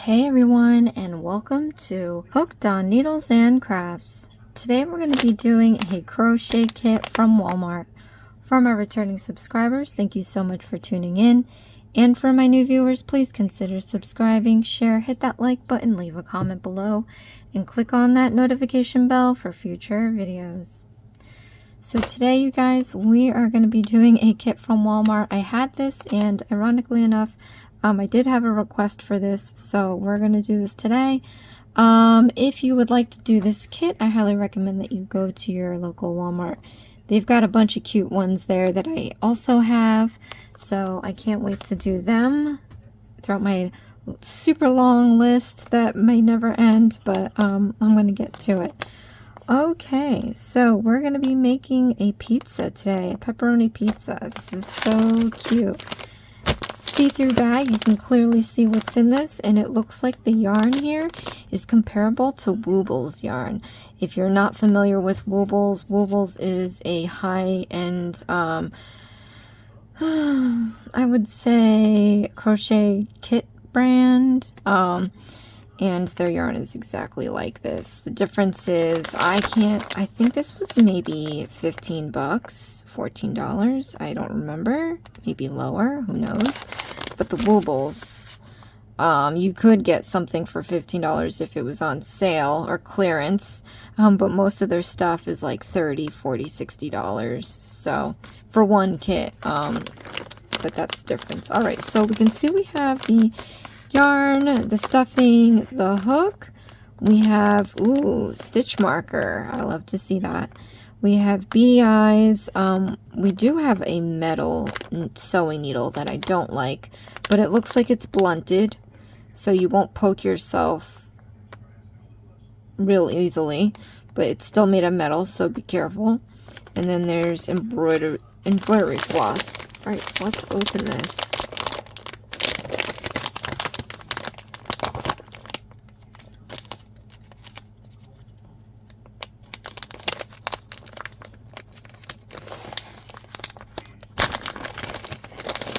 Hey everyone, and welcome to Hooked on Needles and Crafts. Today we're going to be doing a crochet kit from Walmart. For my returning subscribers, thank you so much for tuning in. And for my new viewers, please consider subscribing, share, hit that like button, leave a comment below, and click on that notification bell for future videos. So today, you guys, we are going to be doing a kit from Walmart. I had this, and ironically enough, I did have a request for this, so we're going to do this today. If you would like to do this kit, I highly recommend that you go to your local Walmart. They've got a bunch of cute ones there that I also have, so I can't wait to do them throughout my super long list that may never end, but I'm going to get to it. Okay, so we're going to be making a pizza today, a pepperoni pizza. This is so cute. See-through bag, you can clearly see what's in this, and it looks like the yarn here is comparable to Woobles yarn. If you're not familiar with Woobles, Woobles is a high-end, I would say, crochet kit brand, and their yarn is exactly like this. The difference is, I think this was maybe 15 bucks, $14, I don't remember, maybe lower, who knows. But the Woobles, you could get something for $15 if it was on sale or clearance, but most of their stuff is like $30, $40, $60, so for one kit, but that's the difference. Alright, so we can see we have the yarn, the stuffing, the hook. We have, stitch marker. I love to see that. We have beady eyes. We do have a metal sewing needle that I don't like, but it looks like it's blunted, so you won't poke yourself real easily, but it's still made of metal, so be careful. And then there's embroidery floss. Alright, so let's open this.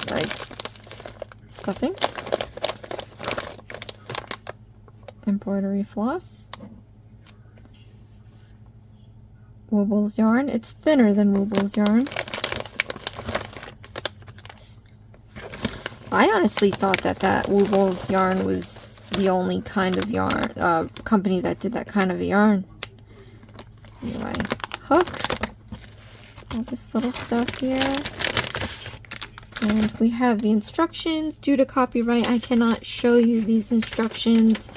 Nice stuffing, embroidery floss, Woobles yarn. It's thinner than Woobles yarn. I honestly thought that Woobles yarn was the only kind of yarn company that did that kind of yarn. Anyway, hook, all this little stuff here. And we have the instructions. Due to copyright, I cannot show you these instructions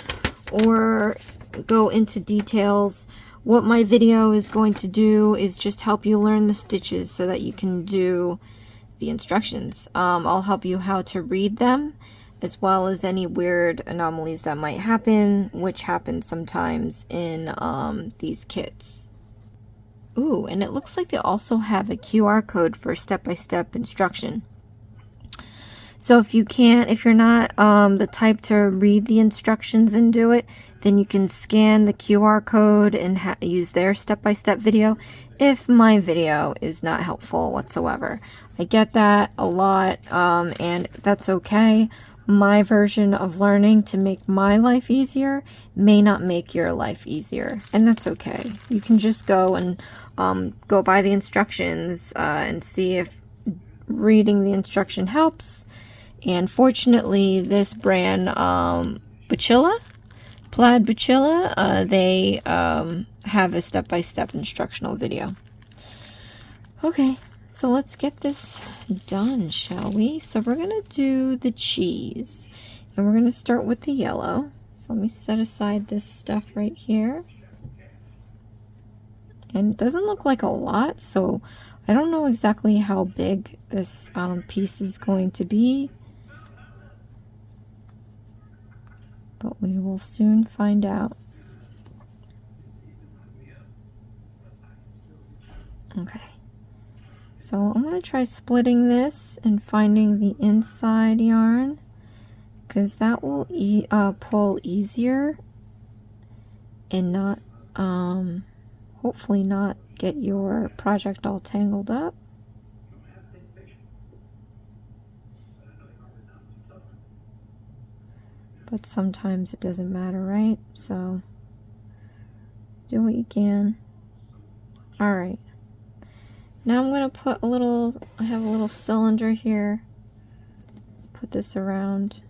or go into details. What my video is going to do is just help you learn the stitches so that you can do the instructions. I'll help you how to read them, as well as any weird anomalies that might happen, which happen sometimes in these kits. Ooh, and it looks like they also have a QR code for step-by-step instruction. So if you're not the type to read the instructions and do it, then you can scan the QR code and use their step-by-step video if my video is not helpful whatsoever. I get that a lot, and that's okay. My version of learning to make my life easier may not make your life easier, and that's okay. You can just go and go by the instructions and see if reading the instruction helps. And fortunately, this brand, Plaid Bachilla, they have a step-by-step instructional video. Okay, so let's get this done, shall we? So we're going to do the cheese, and we're going to start with the yellow. So let me set aside this stuff right here. And it doesn't look like a lot, so I don't know exactly how big this piece is going to be. But we will soon find out. Okay, so I'm going to try splitting this and finding the inside yarn, because that will pull easier and not, hopefully not get your project all tangled up. but sometimes it doesn't matter, right? So do what you can. All right. Now I'm going to put a little, I have a little cylinder here. Put this around.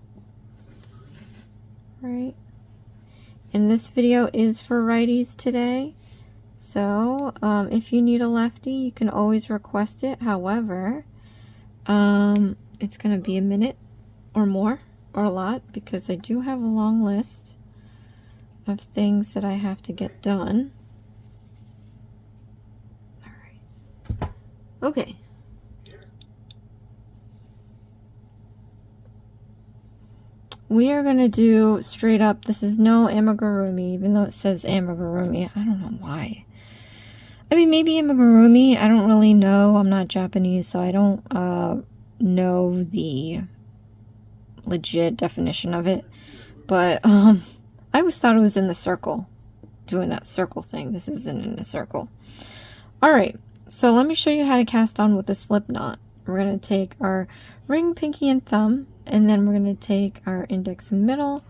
Right. And this video is for righties today. So if you need a lefty, you can always request it. However, it's going to be a minute or more or a lot because I do have a long list of things that I have to get done. All right. Okay. We are going to do straight up, this is no amigurumi, even though it says amigurumi. I don't know why. I mean, maybe amigurumi, I don't really know. I'm not Japanese, so I don't know the legit definition of it. But I always thought it was in the circle, doing that circle thing. This isn't in a circle. All right, so let me show you how to cast on with a slip knot. We're going to take our ring, pinky, and thumb, and then we're going to take our index and middle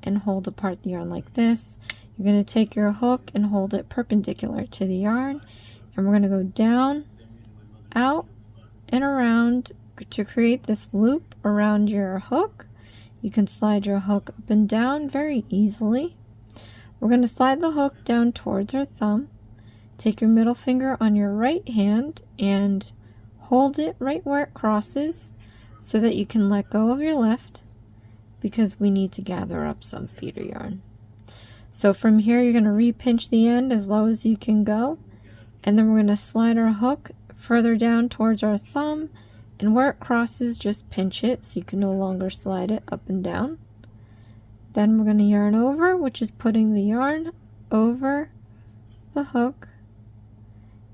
and hold apart the yarn like this. You're going to take your hook and hold it perpendicular to the yarn, and we're going to go down, out, and around to create this loop around your hook. You can slide your hook up and down very easily. We're going to slide the hook down towards our thumb. Take your middle finger on your right hand and hold it right where it crosses so that you can let go of your left, because we need to gather up some feeder yarn. So from here you're going to re-pinch the end as low as you can go, and then we're going to slide our hook further down towards our thumb, and where it crosses just pinch it so you can no longer slide it up and down. Then we're going to yarn over, which is putting the yarn over the hook,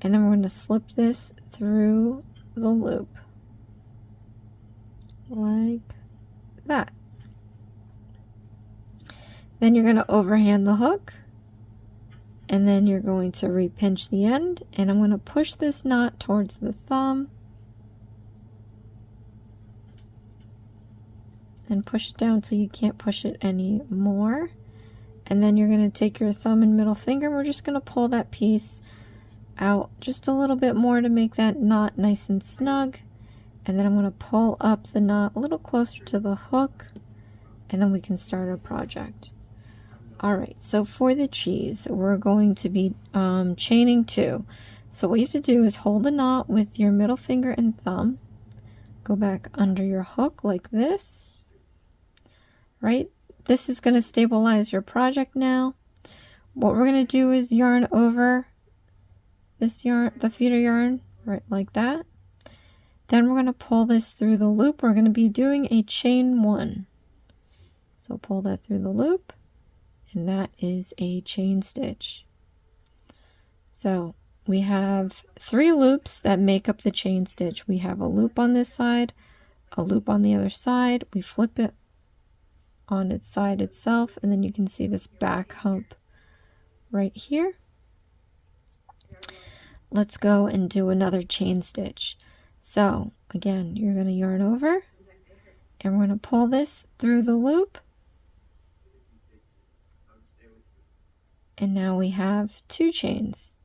and then we're going to slip this through the loop like that. Then you're going to overhand the hook, and then you're going to re-pinch the end, and I'm going to push this knot towards the thumb and push it down so you can't push it anymore. And then you're going to take your thumb and middle finger, we're just going to pull that piece out just a little bit more to make that knot nice and snug. And then I'm going to pull up the knot a little closer to the hook, and then we can start our project. Alright, so for the cheese, we're going to be chaining 2. So what you have to do is hold the knot with your middle finger and thumb, go back under your hook like this, right? This is going to stabilize your project now. What we're going to do is yarn over this yarn, the feeder yarn, right like that. Then we're going to pull this through the loop. We're going to be doing a chain 1. So pull that through the loop, and that is a chain stitch. So we have 3 loops that make up the chain stitch. We have a loop on this side, a loop on the other side. We flip it on its side itself, and then you can see this back hump right here. Let's go and do another chain stitch. So again, you're going to yarn over, and we're going to pull this through the loop, and now we have 2 chains,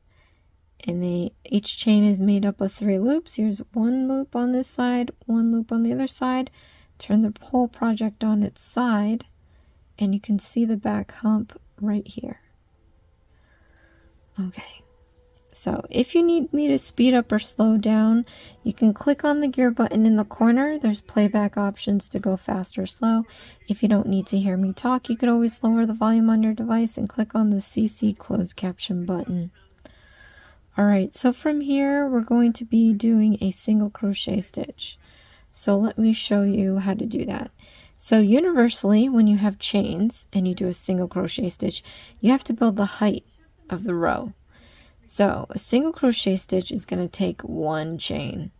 and each chain is made up of 3 loops. Here's 1 loop on this side, 1 loop on the other side. Turn the whole project on its side, and you can see the back hump right here. Okay. So if you need me to speed up or slow down, you can click on the gear button in the corner. There's playback options to go fast or slow. If you don't need to hear me talk, you could always lower the volume on your device and click on the CC closed caption button. Alright, so from here we're going to be doing a single crochet stitch. So let me show you how to do that. So universally, when you have chains and you do a single crochet stitch, you have to build the height of the row. So a single crochet stitch is going to take 1 chain.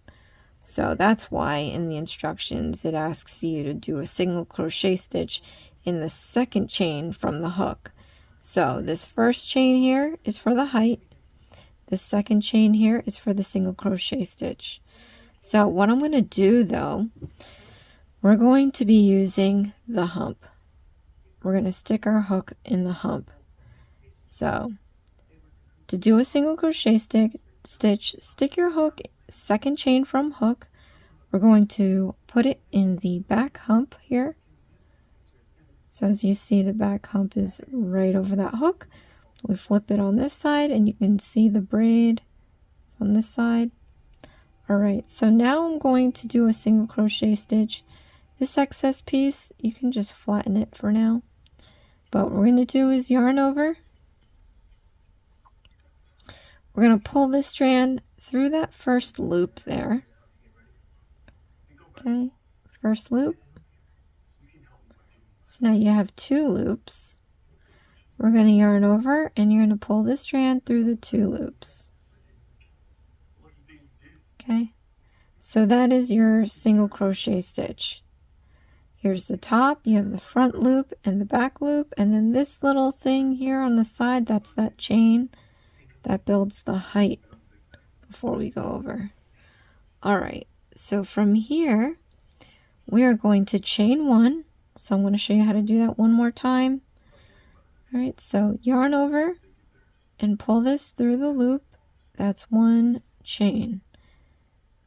So that's why in the instructions it asks you to do a single crochet stitch in the 2nd chain from the hook. So this first chain here is for the height. The 2nd chain here is for the single crochet stitch. So what I'm going to do though, we're going to be using the hump. we're going to stick our hook in the hump. So to do a single crochet stitch, stick your hook, second chain from hook. We're going to put it in the back hump here. So as you see, the back hump is right over that hook. We flip it on this side and you can see the braid is on this side. Alright, so now I'm going to do a single crochet stitch. This excess piece, you can just flatten it for now. But what we're going to do is yarn over. We're going to pull this strand through that first loop there. Okay, first loop. So now you have 2 loops. We're going to yarn over and you're going to pull this strand through the 2 loops. Okay, so that is your single crochet stitch. Here's the top, you have the front loop and the back loop, and then this little thing here on the side, that's that chain that builds the height before we go over. Alright, so from here, we are going to chain 1. So I'm going to show you how to do that one more time. Alright, so yarn over and pull this through the loop. That's 1 chain.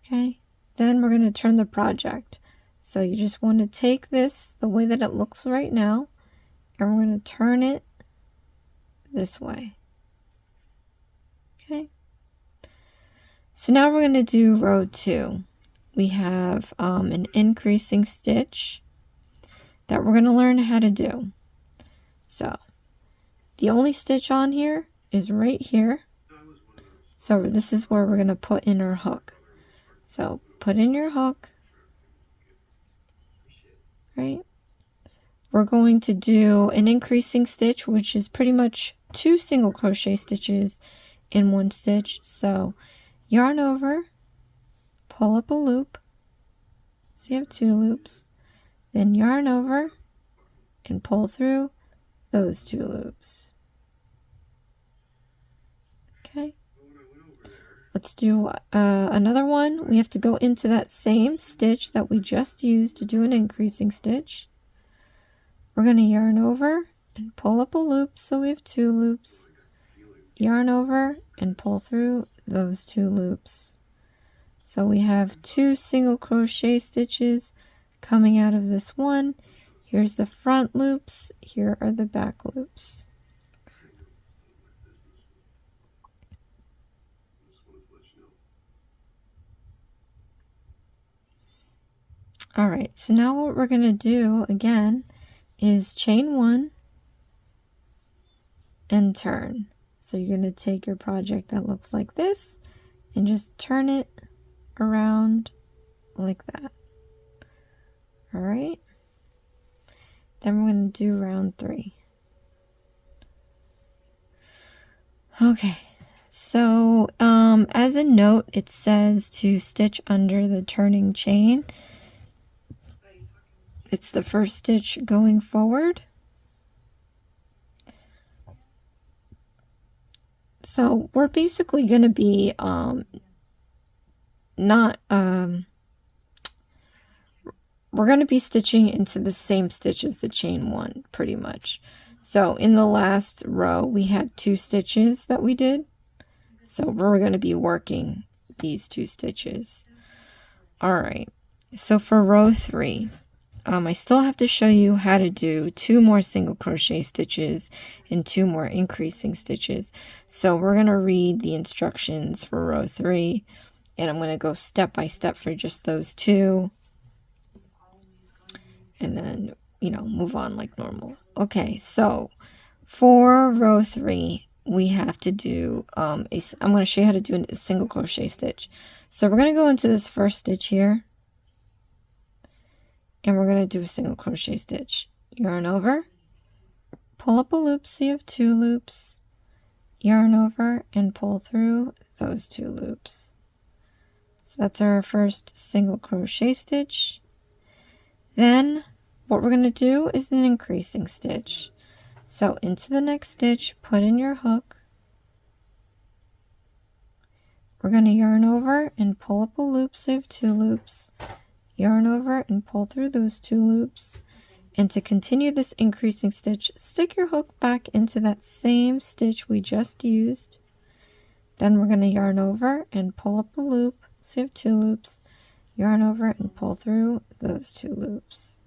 Okay, then we're going to turn the project. So you just want to take this the way that it looks right now, and we're going to turn it this way. Okay, so now we're going to do row 2. We have an increasing stitch that we're going to learn how to do. So the only stitch on here is right here. So this is where we're going to put in our hook. So put in your hook. Right? We're going to do an increasing stitch, which is pretty much 2 single crochet stitches in 1 stitch. So yarn over, pull up a loop. So you have 2 loops. Then yarn over and pull through those 2 loops. Okay. Let's do another one. We have to go into that same stitch that we just used to do an increasing stitch. We're going to yarn over and pull up a loop, so we have 2 loops. Yarn over and pull through those 2 loops. So we have 2 single crochet stitches coming out of this one. Here's the front loops, here are the back loops. Alright, so now what we're going to do again is chain 1 and turn. So you're going to take your project that looks like this and just turn it around like that. Alright, then we're going to do round 3. Okay, so as a note, it says to stitch under the turning chain. It's the first stitch going forward. So we're basically going to be we're going to be stitching into the same stitch as the chain 1 pretty much. So in the last row we had 2 stitches that we did. So we're going to be working these 2 stitches. Alright, so for row 3, I still have to show you how to do 2 more single crochet stitches and 2 more increasing stitches. So we're going to read the instructions for row 3, and I'm going to go step by step for just those 2. And then, move on like normal. Okay, so for row 3, we have to do, I'm going to show you how to do a single crochet stitch. So we're going to go into this first stitch here. And we're going to do a single crochet stitch. Yarn over, pull up a loop so you have 2 loops. Yarn over and pull through those 2 loops. So that's our first single crochet stitch. Then what we're going to do is an increasing stitch. So into the next stitch, put in your hook. We're going to yarn over and pull up a loop so you have 2 loops. Yarn over and pull through those 2 loops. And to continue this increasing stitch, stick your hook back into that same stitch we just used. Then we're going to yarn over and pull up a loop. So you have 2 loops. Yarn over and pull through those 2 loops.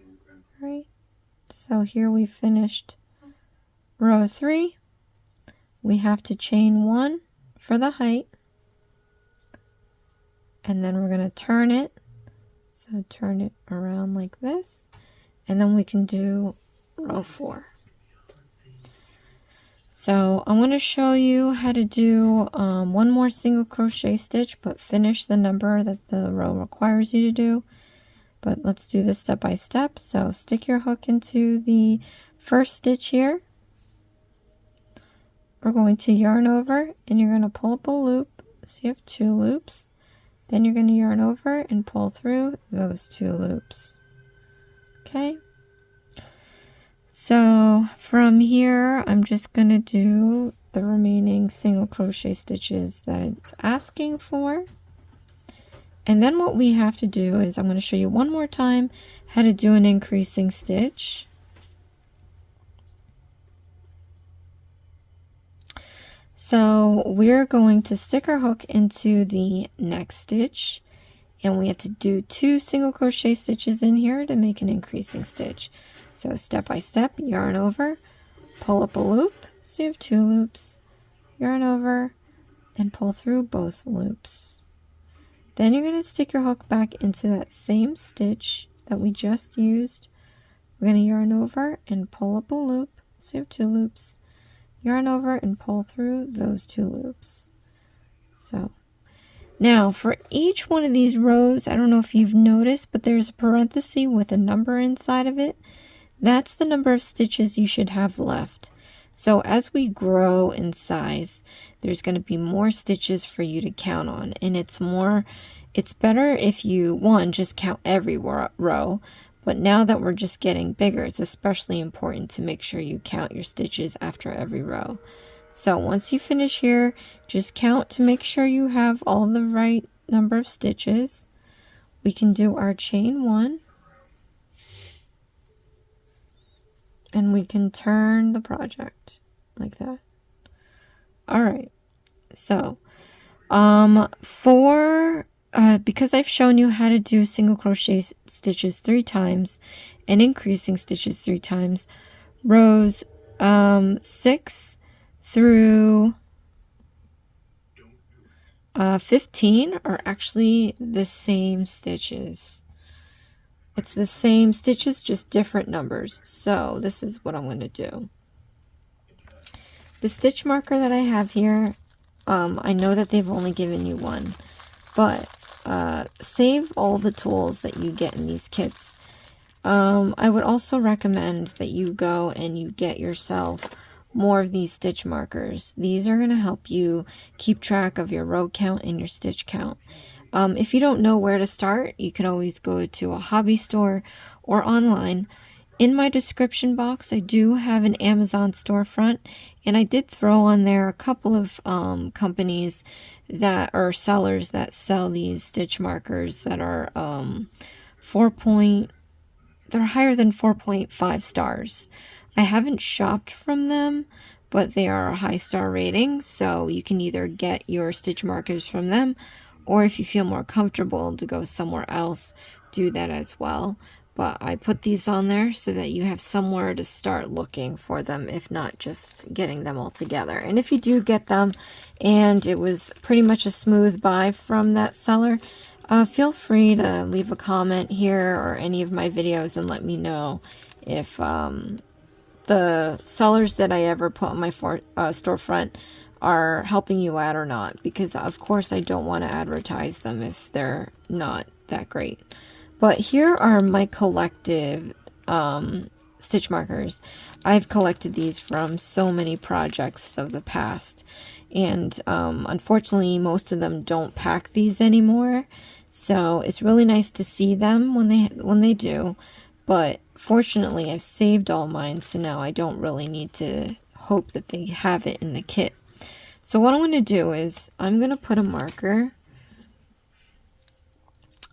All right. So here we finished row 3. We have to chain 1 for the height. And then we're going to turn it. So turn it around like this. And then we can do row 4. So I want to show you how to do one more single crochet stitch, but finish the number that the row requires you to do. But let's do this step by step. So stick your hook into the first stitch here. We're going to yarn over and you're going to pull up a loop. So you have 2 loops. Then you're going to yarn over and pull through those 2 loops. Okay. So from here, I'm just going to do the remaining single crochet stitches that it's asking for. And then what we have to do is I'm going to show you one more time how to do an increasing stitch. So we're going to stick our hook into the next stitch, and we have to do 2 single crochet stitches in here to make an increasing stitch. So step by step, yarn over, pull up a loop, so you have 2 loops, yarn over, and pull through both loops. Then you're going to stick your hook back into that same stitch that we just used. We're going to yarn over and pull up a loop, so you have 2 loops, yarn over and pull through those 2 loops. So now for each one of these rows, I don't know if you've noticed, but there's a parenthesis with a number inside of it. That's the number of stitches you should have left. So as we grow in size, there's going to be more stitches for you to count on. And it's better if you, just count every row. But now that we're just getting bigger, it's especially important to make sure you count your stitches after every row. So once you finish here, just count to make sure you have all the right number of stitches. We can do our chain 1. And we can turn the project like that. All right. So, because I've shown you how to do single crochet stitches 3 times and increasing stitches 3 times, rows 6 through 15 are actually the same stitches. It's the same stitches, just different numbers. So this is what I'm going to do. The stitch marker that I have here, I know that they've only given you 1, but save all the tools that you get in these kits. I would also recommend that you go and you get yourself more of these stitch markers. These are going to help you keep track of your row count and your stitch count. If you don't know where to start, you can always go to a hobby store or online. In my description box, I do have an Amazon storefront, and I did throw on there a couple of companies that are sellers that sell these stitch markers that are they're higher than 4.5 stars. I haven't shopped from them, but they are a high star rating, so you can either get your stitch markers from them, or if you feel more comfortable to go somewhere else, do that as well. But I put these on there so that you have somewhere to start looking for them, if not just getting them all together. And if you do get them and it was pretty much a smooth buy from that seller, feel free to leave a comment here or any of my videos and let me know if the sellers that I ever put on my storefront are helping you out or not, because of course I don't want to advertise them if they're not that great. But here are my collective stitch markers. I've collected these from so many projects of the past, and unfortunately most of them don't pack these anymore, so it's really nice to see them when they do. But fortunately I've saved all mine, so now I don't really need to hope that they have it in the kit. So what I'm going to do is I'm going to put a marker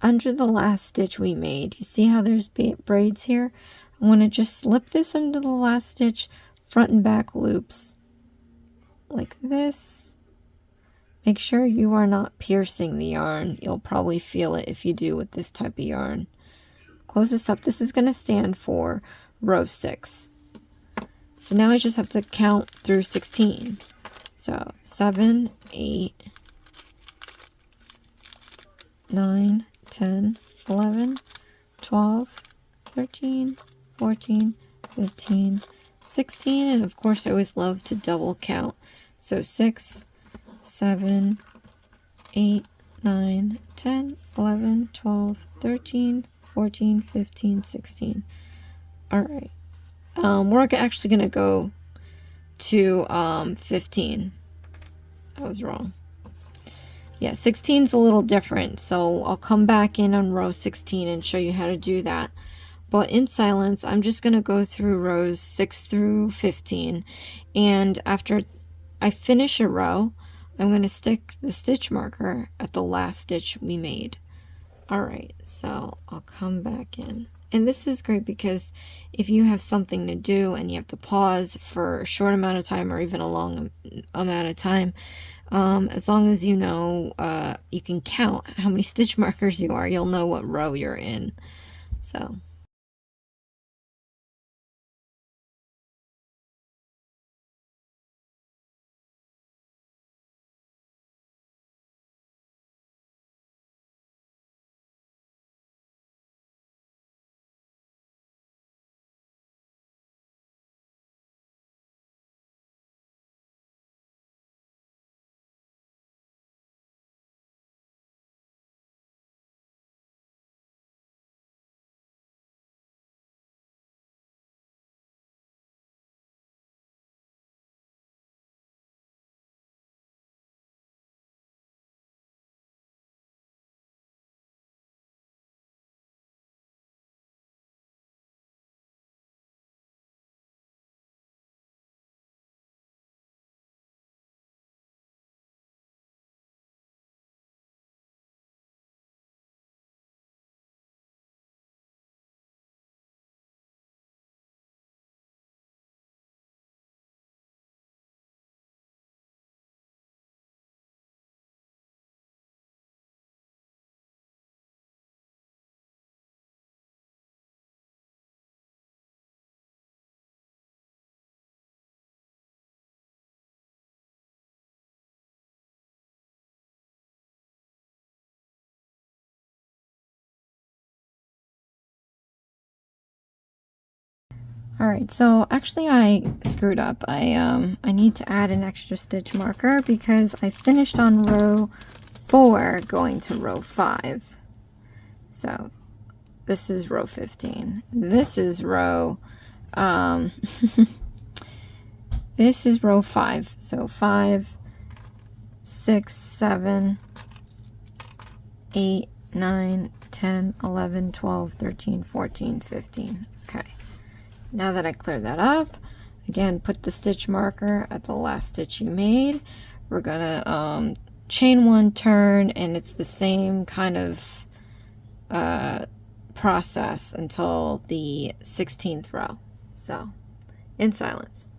under the last stitch we made, you see how there's braids here? I want to just slip this under the last stitch, front and back loops, like this. Make sure you are not piercing the yarn. You'll probably feel it if you do with this type of yarn. Close this up. This is going to stand for row 6. So now I just have to count through 16. So 7, 8, 9, 10, 11, 12, 13, 14, 15, 16, and of course I always love to double count. So 6, 7, 8, 9, 10, 11, 12, 13, 14, 15, 16. Alright. We're actually going to go to 15. I was wrong. Yeah, 16 is a little different, so I'll come back in on row 16 and show you how to do that. But in silence, I'm just going to go through rows 6 through 15, and after I finish a row, I'm going to stick the stitch marker at the last stitch we made. Alright, so I'll come back in. And this is great because if you have something to do and you have to pause for a short amount of time or even a long amount of time, as long as you know, you can count how many stitch markers you are, you'll know what row you're in. So. Alright, so actually I screwed up. I need to add an extra stitch marker because I finished on row 4 going to row 5. So this is row 15. This is row this is row 5. So 5, 6, 7, 8, 9, 10, 11, 12, 13, 14, 15. Okay. Now that I cleared that up, again, put the stitch marker at the last stitch you made. We're gonna chain 1, turn, and it's the same kind of process until the 16th row. So, in silence.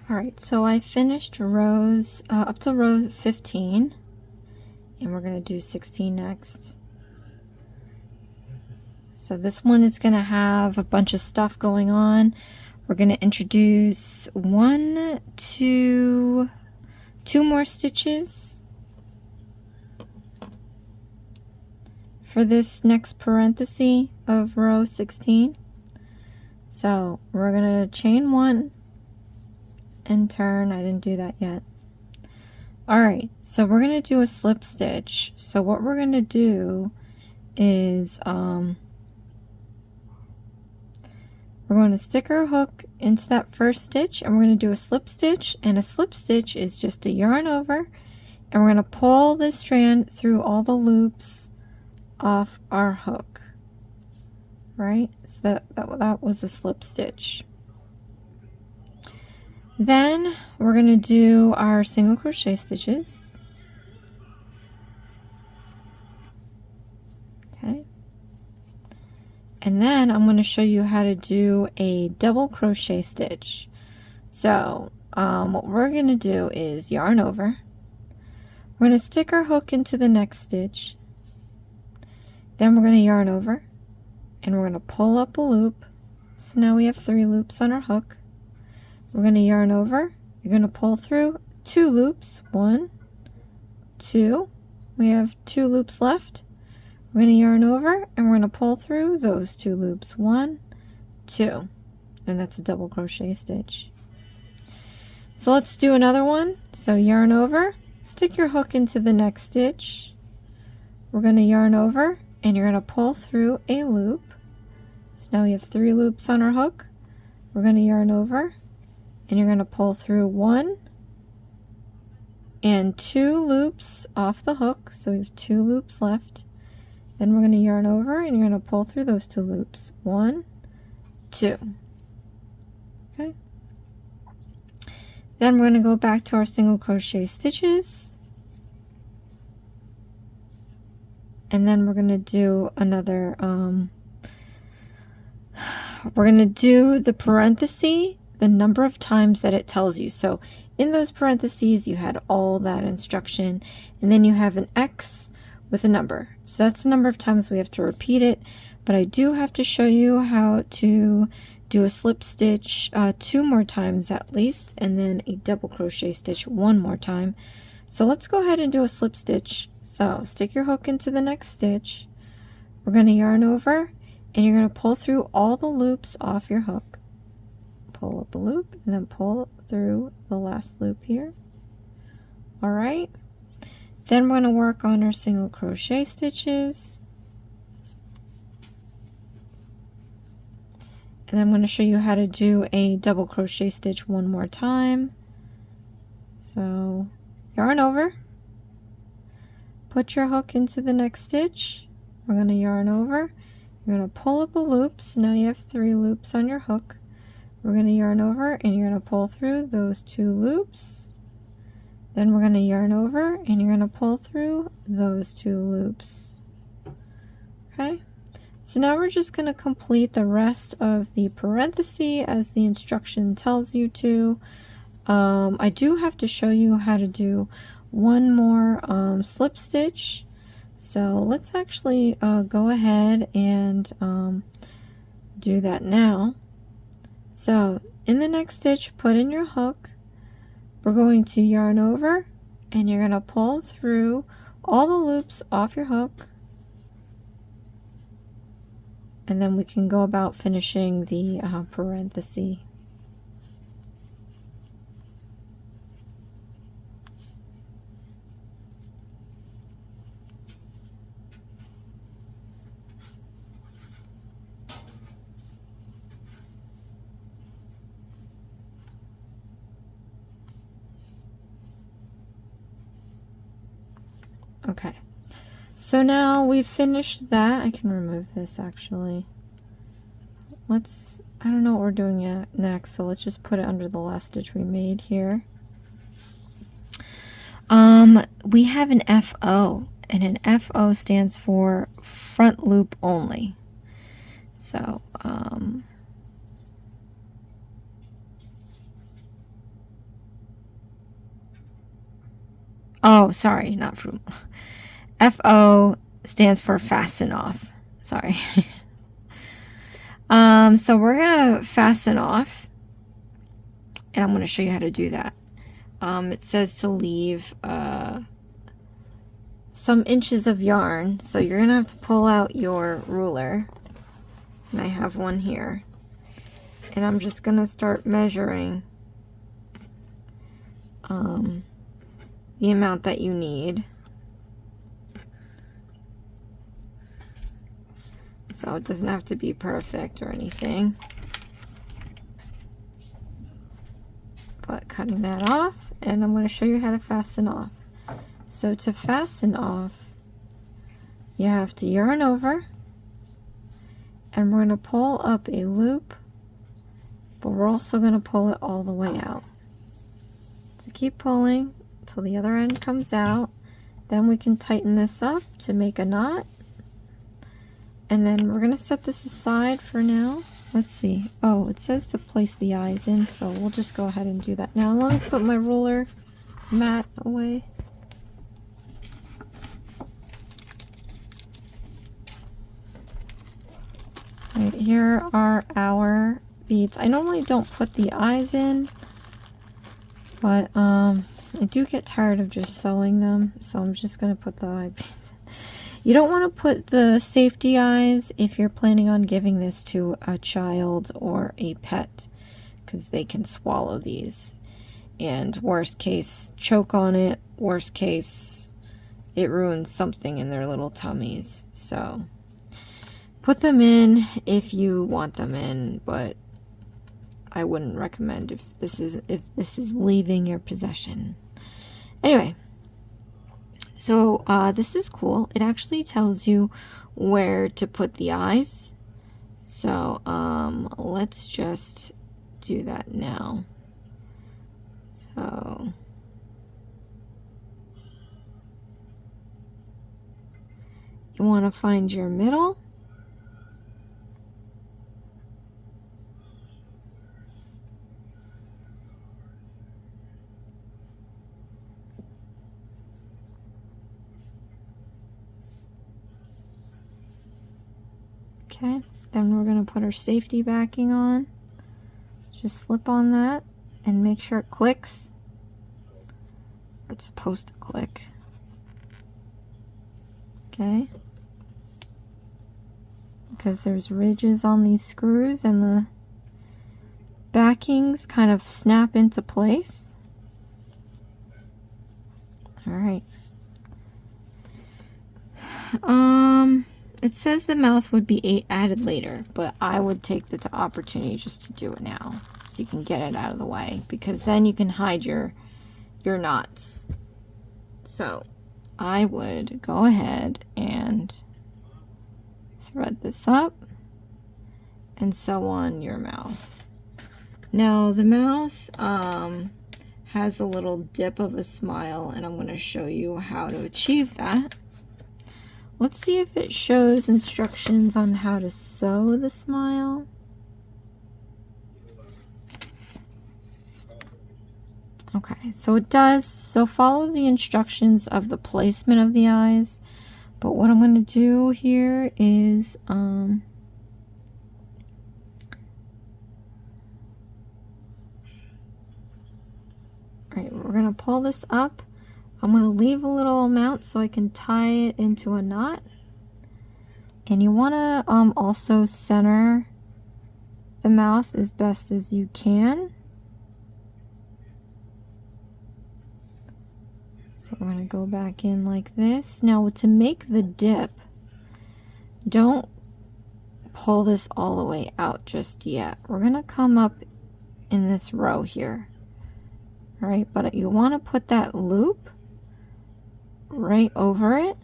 Alright, so I finished rows up to row 15, and we're going to do 16 next. So this one is going to have a bunch of stuff going on. We're going to introduce two more stitches for this next parenthesis of row 16. So we're going to chain 1 and turn. I didn't do that yet. Alright, so we're going to do a slip stitch. So what we're going to do is we're going to stick our hook into that first stitch, and we're going to do a slip stitch, and a slip stitch is just a yarn over, and we're going to pull this strand through all the loops off our hook. Right? So that was a slip stitch. Then we're going to do our single crochet stitches. Okay. And then I'm going to show you how to do a double crochet stitch. So what we're going to do is yarn over. We're going to stick our hook into the next stitch. Then we're going to yarn over, and we're going to pull up a loop. So now we have 3 loops on our hook. We're going to yarn over. You're going to pull through 2 loops. 1, 2. We have 2 loops left. We're going to yarn over, and we're going to pull through those 2 loops. 1, 2. And that's a double crochet stitch. So let's do another one. So yarn over, stick your hook into the next stitch. We're going to yarn over, and you're going to pull through a loop. So now we have 3 loops on our hook. We're going to yarn over, and you're going to pull through 1 and 2 loops off the hook. So we have 2 loops left. Then we're going to yarn over, and you're going to pull through those 2 loops. 1, 2. Okay. Then we're going to go back to our single crochet stitches. And then we're going to do another, we're going to do the parenthesis, the number of times that it tells you. So in those parentheses, you had all that instruction, and then you have an X with a number. So that's the number of times we have to repeat it. But I do have to show you how to do a slip stitch 2 more times at least, and then a double crochet stitch 1 more time. So let's go ahead and do a slip stitch. So stick your hook into the next stitch. We're going to yarn over, and you're going to pull through all the loops off your hook. Pull up a loop, and then pull through the last loop here. All right. Then we're going to work on our single crochet stitches. And I'm going to show you how to do a double crochet stitch 1 more time. So yarn over, put your hook into the next stitch. We're going to yarn over. You're going to pull up a loop. So now you have 3 loops on your hook. We're going to yarn over, and you're going to pull through those 2 loops. Then we're going to yarn over, and you're going to pull through those 2 loops. Okay. So now we're just going to complete the rest of the parenthesis as the instruction tells you to. I do have to show you how to do 1 more slip stitch. So let's actually go ahead and do that now. So in the next stitch, put in your hook. We're going to yarn over, and you're going to pull through all the loops off your hook. And then we can go about finishing the parenthesis. Okay, so now we've finished that. I can remove this actually. I don't know what we're doing next, so let's just put it under the last stitch we made here. We have an FO, and an FO stands for front loop only. So, Oh, sorry, not fruit. FO stands for fasten off. Sorry. So we're gonna fasten off, and I'm gonna show you how to do that. It says to leave some inches of yarn, so you're gonna have to pull out your ruler, and I have one here, and I'm just gonna start measuring the amount that you need. So it doesn't have to be perfect or anything. But cutting that off, and I'm going to show you how to fasten off. So to fasten off, you have to yarn over, and we're going to pull up a loop, but we're also going to pull it all the way out. So keep pulling till the other end comes out. Then we can tighten this up to make a knot. And then we're going to set this aside for now. Let's see. Oh, it says to place the eyes in, so we'll just go ahead and do that now. Let me put my ruler mat away. Right, here are our beads. I normally don't put the eyes in, but I do get tired of just sewing them, so I'm just going to put the eye beads. You don't want to put the safety eyes if you're planning on giving this to a child or a pet, because they can swallow these. And worst case, choke on it. Worst case, it ruins something in their little tummies. So put them in if you want them in, but I wouldn't recommend if this is leaving your possession. Anyway. So this is cool. It actually tells you where to put the eyes. So let's just do that now. So you want to find your middle. Okay, then we're going to put our safety backing on. Just slip on that and make sure it clicks. It's supposed to click. Okay. Because there's ridges on these screws and the backings kind of snap into place. Alright. It says the mouth would be added later, but I would take the opportunity just to do it now, so you can get it out of the way, because then you can hide your knots. So I would go ahead and thread this up and sew on your mouth. Now the mouth has a little dip of a smile, and I'm going to show you how to achieve that. Let's see if it shows instructions on how to sew the smile. Okay, so it does. So follow the instructions of the placement of the eyes. But what I'm going to do here is right, we're going to pull this up. I'm going to leave a little amount so I can tie it into a knot. And you want to also center the mouth as best as you can. So we're going to go back in like this. Now to make the dip, don't pull this all the way out just yet. We're going to come up in this row here. All right, but you want to put that loop right over it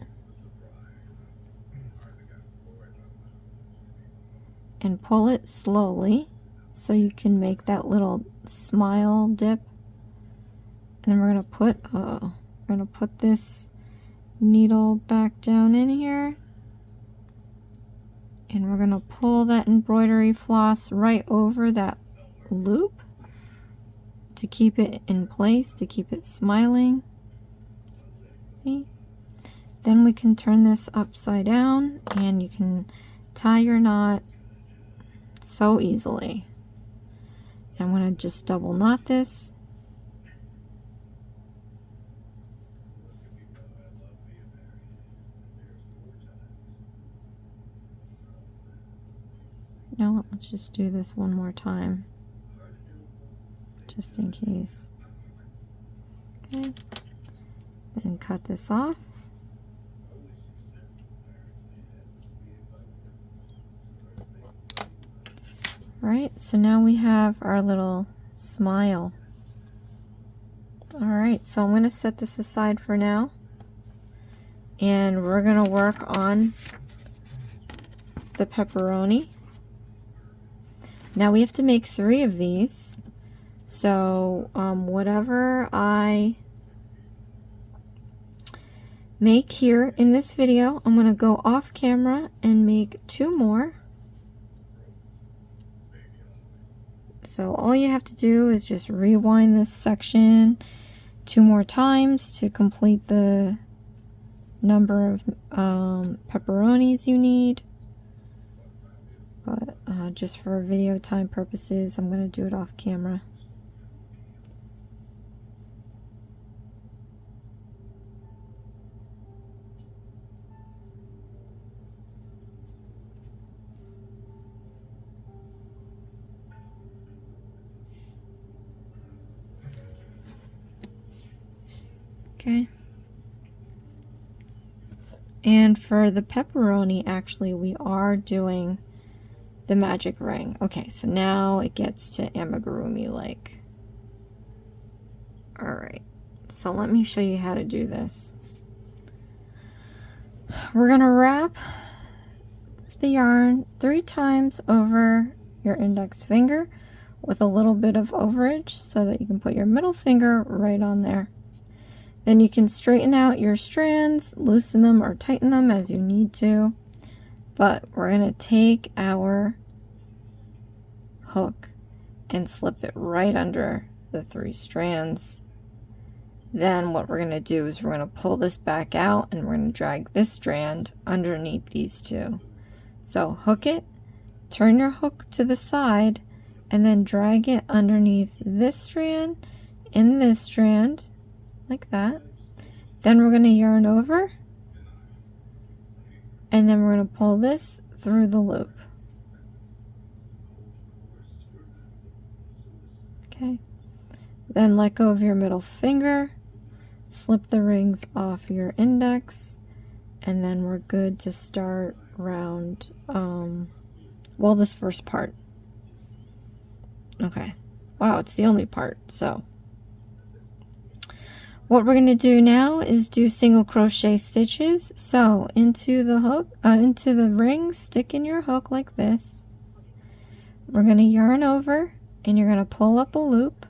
and pull it slowly so you can make that little smile dip. And then we're going to put this needle back down in here, and we're going to pull that embroidery floss right over that loop to keep it in place, to keep it smiling. See? Then we can turn this upside down and you can tie your knot so easily. I'm going to just double knot this. No, let's just do this one more time, just in case. Okay, then cut this off. Right, so now we have our little smile. Alright, so I'm going to set this aside for now, and we're going to work on the pepperoni. Now we have to make 3 of these, so whatever I make here in this video, I'm going to go off camera and make 2 more. So all you have to do is just rewind this section 2 more times to complete the number of pepperonis you need. But just for video time purposes, I'm going to do it off camera. Okay. And for the pepperoni, actually, we are doing the magic ring. Okay, so now it gets to amigurumi like. Alright, so let me show you how to do this. We're going to wrap the yarn 3 times over your index finger with a little bit of overage so that you can put your middle finger right on there. Then you can straighten out your strands, loosen them or tighten them as you need to. But we're going to take our hook and slip it right under the 3 strands. Then what we're going to do is we're going to pull this back out and we're going to drag this strand underneath these 2. So hook it, turn your hook to the side, and then drag it underneath this strand and this strand, like that. Then we're going to yarn over, and then we're going to pull this through the loop. Okay. Then let go of your middle finger, slip the rings off your index, and then we're good to start round, well, this first part. Okay. Wow, it's the only part. So what we're going to do now is do single crochet stitches. So into the hook, into the ring, stick in your hook like this. We're going to yarn over and you're going to pull up a loop.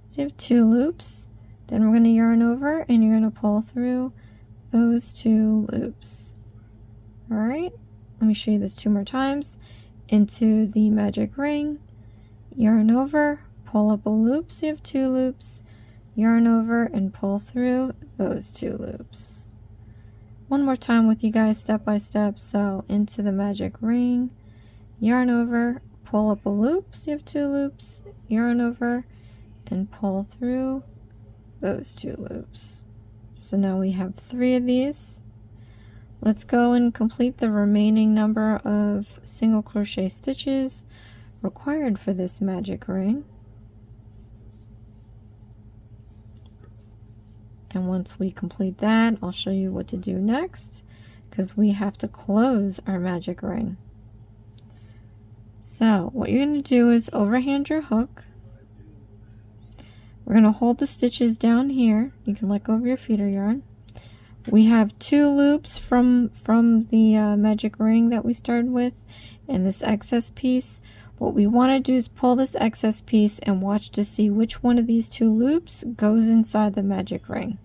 So you have 2 loops. Then we're going to yarn over and you're going to pull through those 2 loops. All right, let me show you this 2 more times. Into the magic ring, yarn over, pull up a loop, so you have 2 loops, yarn over and pull through those 2 loops. One more time with you guys step by step. So into the magic ring, yarn over, pull up a loop, so you have 2 loops, yarn over and pull through those 2 loops. So now we have 3 of these. Let's go and complete the remaining number of single crochet stitches required for this magic ring. And once we complete that, I'll show you what to do next, because we have to close our magic ring. So what you're going to do is overhand your hook. We're going to hold the stitches down here. You can let go of your feeder yarn. We have 2 loops from the magic ring that we started with and this excess piece. What we want to do is pull this excess piece and watch to see which one of these 2 loops goes inside the magic ring.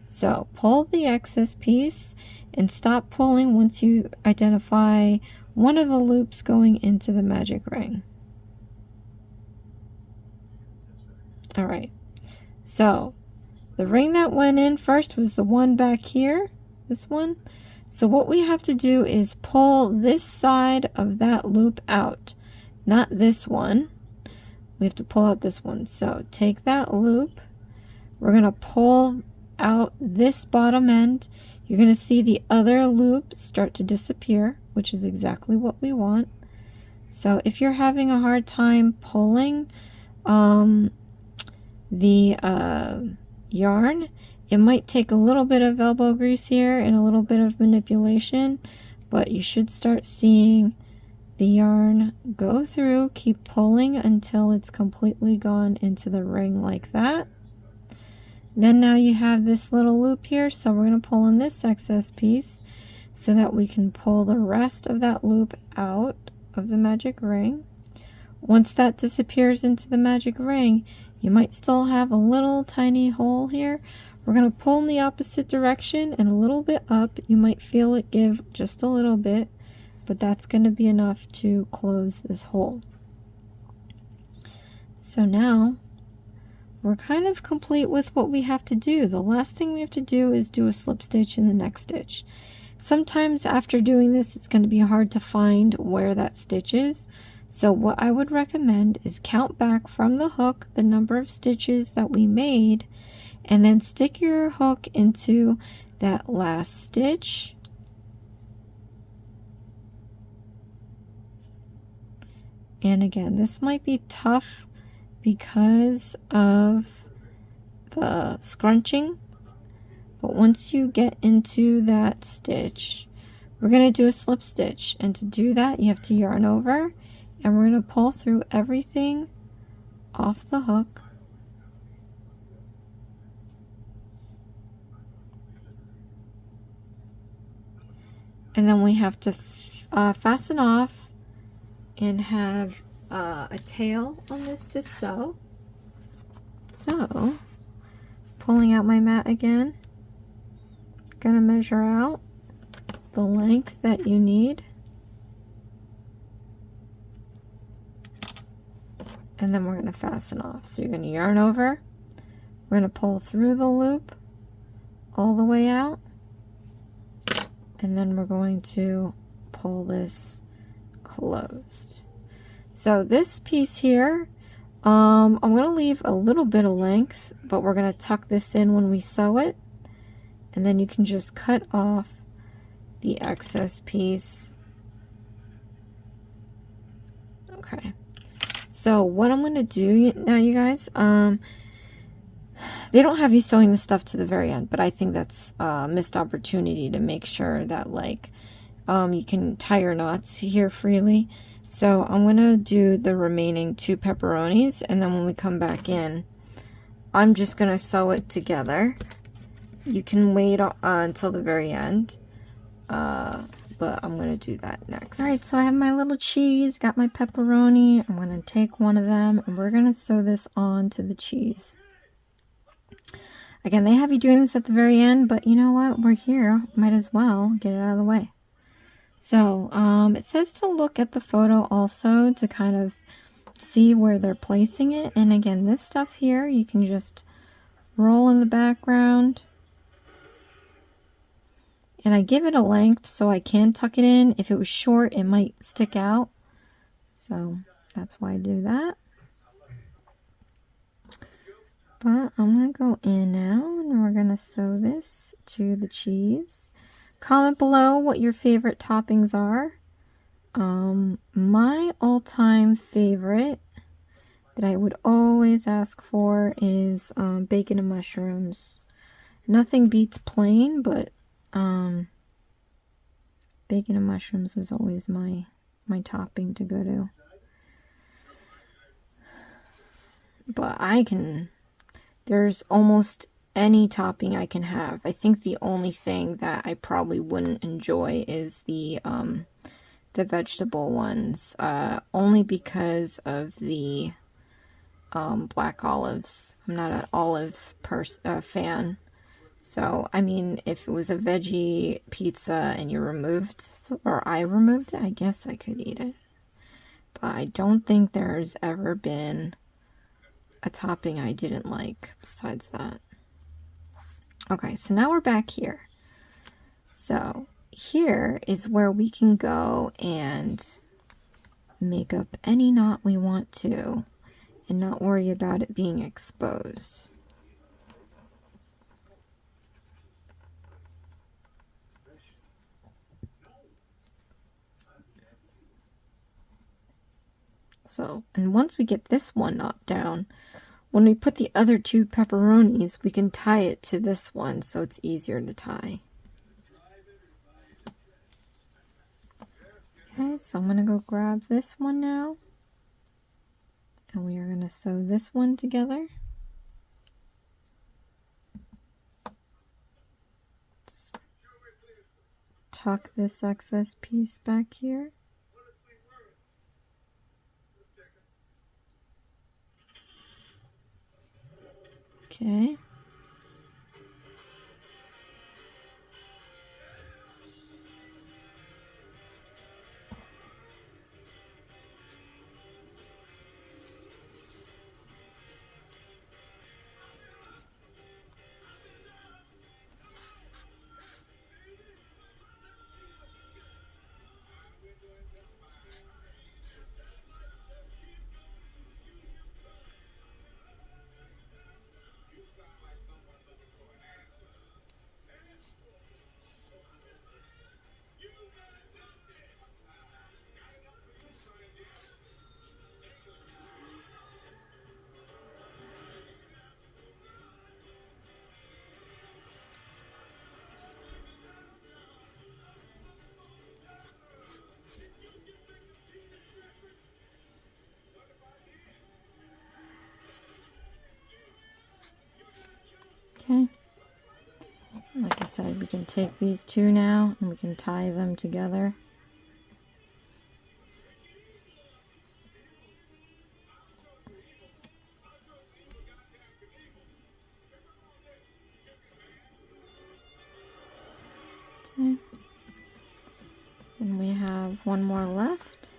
So pull the excess piece and stop pulling once you identify one of the loops going into the magic ring. All right, so The ring that went in first was the one back here, this one. So what we have to do is pull this side of that loop out, not this one. We have to pull out this one. So take that loop. We're going to pull out this bottom end. You're going to see the other loop start to disappear, which is exactly what we want. So if you're having a hard time pulling the yarn, it might take a little bit of elbow grease here and a little bit of manipulation, but you should start seeing the yarn go through. Keep pulling until it's completely gone into the ring like that. Then now you have this little loop here, so we're going to pull in this excess piece so that we can pull the rest of that loop out of the magic ring. Once that disappears into the magic ring, you might still have a little tiny hole here. We're going to pull in the opposite direction and a little bit up. You might feel it give just a little bit, but that's going to be enough to close this hole. So now we're kind of complete with what we have to do. The last thing we have to do is do a slip stitch in the next stitch. Sometimes after doing this, it's going to be hard to find where that stitch is. So what I would recommend is count back from the hook the number of stitches that we made, and then stick your hook into that last stitch. And again, this might be tough because of the scrunching, but once you get into that stitch, we're going to do a slip stitch, and to do that you have to yarn over, and we're going to pull through everything off the hook. And then we have to fasten off and have a tail on this to sew. So, pulling out my mat again, gonna measure out the length that you need. And then we're gonna fasten off. So you're gonna yarn over, we're gonna pull through the loop all the way out, and then we're going to pull this closed. So this piece here, I'm going to leave a little bit of length, but we're going to tuck this in when we sew it, and then you can just cut off the excess piece. Okay, so what I'm going to do now, you guys, they don't have you sewing the stuff to the very end, but I think that's a missed opportunity to make sure that, like, you can tie your knots here freely. So I'm going to do the remaining 2 pepperonis, and then when we come back in, I'm just going to sew it together. You can wait until the very end, but I'm going to do that next. Alright, so I have my little cheese, got my pepperoni. I'm going to take one of them, and we're going to sew this on to the cheese. Again, they have you doing this at the very end, but you know what? We're here. Might as well get it out of the way. So, it says to look at the photo also to kind of see where they're placing it. And again, this stuff here, you can just roll in the background. And I give it a length so I can tuck it in. If it was short, it might stick out. So, that's why I do that. But I'm going to go in now, and we're going to sew this to the cheese. Comment below what your favorite toppings are. My all-time favorite that I would always ask for is bacon and mushrooms. Nothing beats plain, but bacon and mushrooms was always my topping to go to. But there's almost any topping I can have. I think the only thing that I probably wouldn't enjoy is the vegetable ones, only because of the black olives. I'm not an olive fan. So, I mean, if it was a veggie pizza and you removed, or I removed it, I guess I could eat it. But I don't think there's ever been a topping I didn't like besides that. Okay, so now we're back here. So here is where we can go and make up any knot we want to and not worry about it being exposed. So, and once we get this one knot down, when we put the other two pepperonis, we can tie it to this one so it's easier to tie. Okay, so I'm going to go grab this one now. And we are going to sew this one together. Let's tuck this excess piece back here. Okay. Okay. Like I said, we can take these two now and we can tie them together. Okay. Then we have one more left.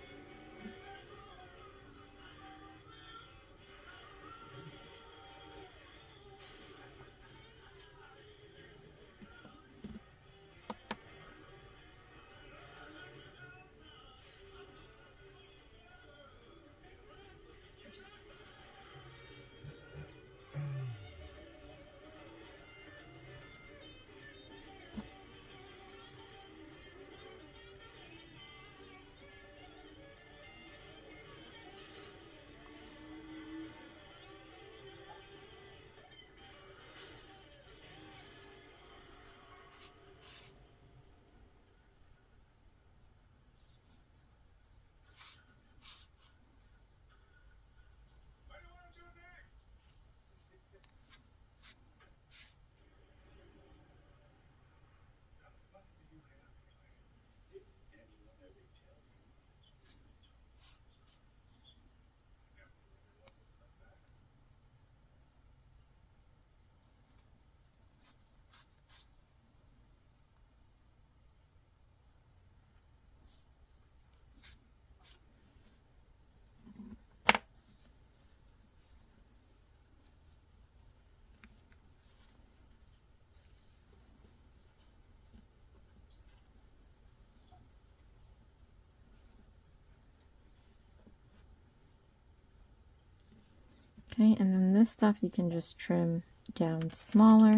Okay, and then this stuff you can just trim down smaller.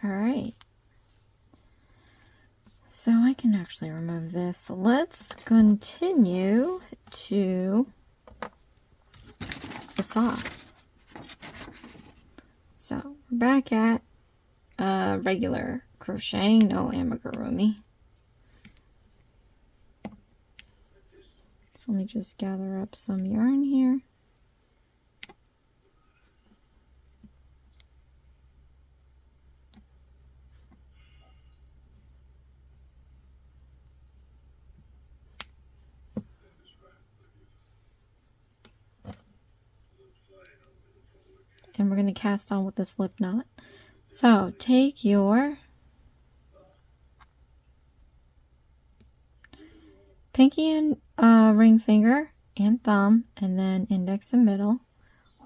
All right. So I can actually remove this. So let's continue to the sauce. So we're back at regular crocheting, no amigurumi. So let me just gather up some yarn here. And we're going to cast on with the slip knot. So take your pinky and ring finger and thumb, and then index and middle.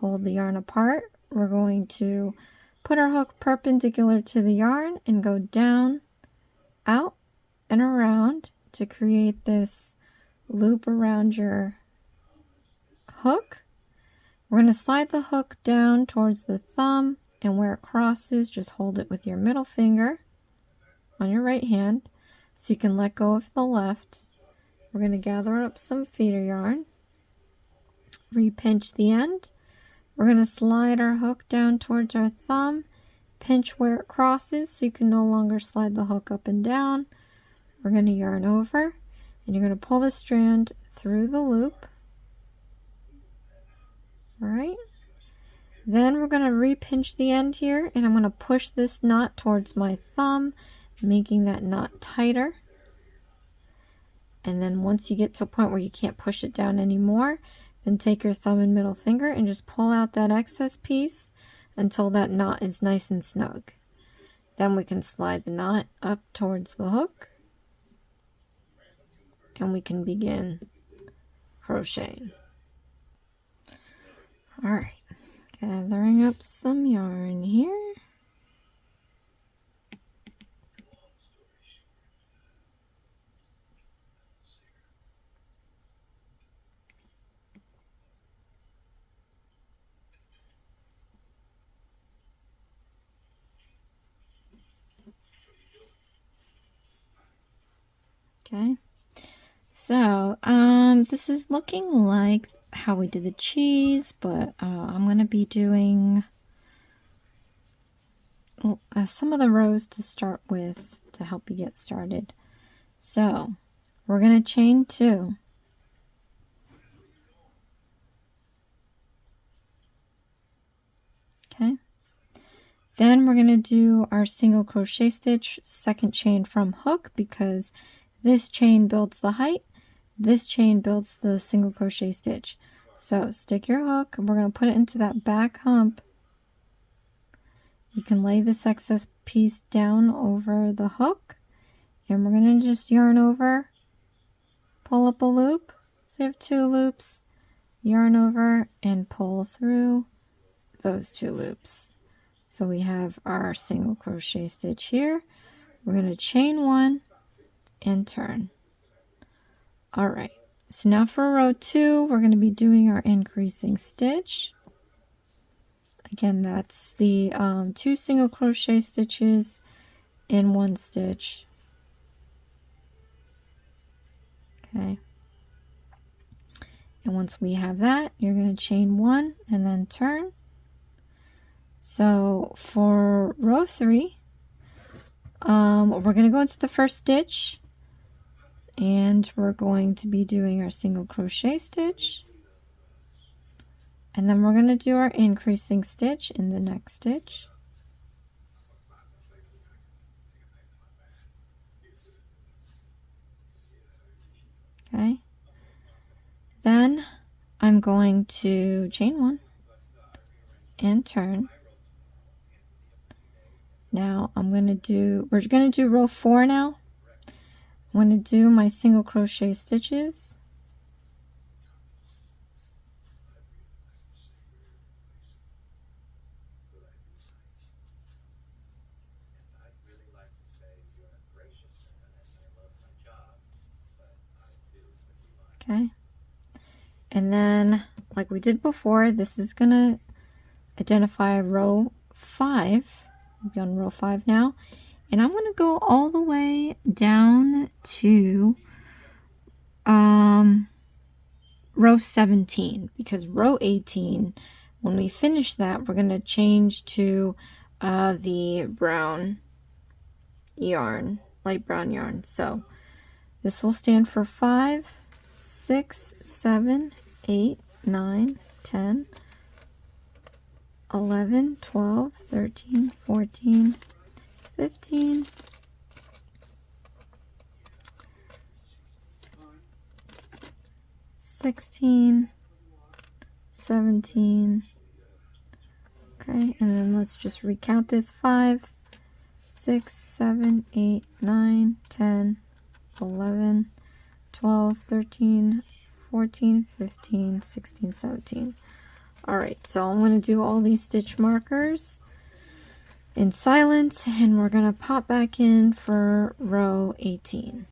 Hold the yarn apart. We're going to put our hook perpendicular to the yarn and go down, out, and around to create this loop around your hook. We're going to slide the hook down towards the thumb, and where it crosses, just hold it with your middle finger on your right hand so you can let go of the left. We're going to gather up some feeder yarn, re-pinch the end. We're going to slide our hook down towards our thumb, pinch where it crosses so you can no longer slide the hook up and down. We're going to yarn over, and you're going to pull the strand through the loop. All right. Then we're going to re-pinch the end here, and I'm going to push this knot towards my thumb, making that knot tighter. And then once you get to a point where you can't push it down anymore, then take your thumb and middle finger and just pull out that excess piece until that knot is nice and snug. Then we can slide the knot up towards the hook, and we can begin crocheting. All right. Gathering up some yarn here. Okay. So, this is looking like how we did the cheese, but I'm going to be doing some of the rows to start with to help you get started. So we're going to chain 2. Okay. Then we're going to do our single crochet stitch, second chain from hook, because this chain builds the height, this chain builds the single crochet stitch. So stick your hook, and we're going to put it into that back hump. You can lay this excess piece down over the hook, and we're going to just yarn over, pull up a loop, so you have 2 loops, yarn over, and pull through those 2 loops. So we have our single crochet stitch here. We're going to chain 1 and turn. All right, so now for row 2, we're going to be doing our increasing stitch. Again, that's the 2 single crochet stitches in 1 stitch. Okay. And once we have that, you're going to chain 1 and then turn. So for row 3, we're going to go into the first stitch, and we're going to be doing our single crochet stitch, and then we're going to do our increasing stitch in the next stitch. Okay. Then I'm going to chain 1 and turn. Now we're going to do row 4 now. I'm going to do my single crochet stitches. Okay. And then, like we did before, this is going to identify row 5. We'll be on row 5 now. And I'm going to go all the way down to row 17, because row 18, when we finish that, we're going to change to the brown yarn, light brown yarn. So this will stand for 5, 6, 7, 8, 9, 10, 11, 12, 13, 14, 15, 16, 17. Okay, and then let's just recount this: 5, 6, 7, 8, 9, 10, 11, 12, 13, 14, 15, 16, 17. Alright, so I'm going to do all these stitch markers in silence, and we're going to pop back in for row 18.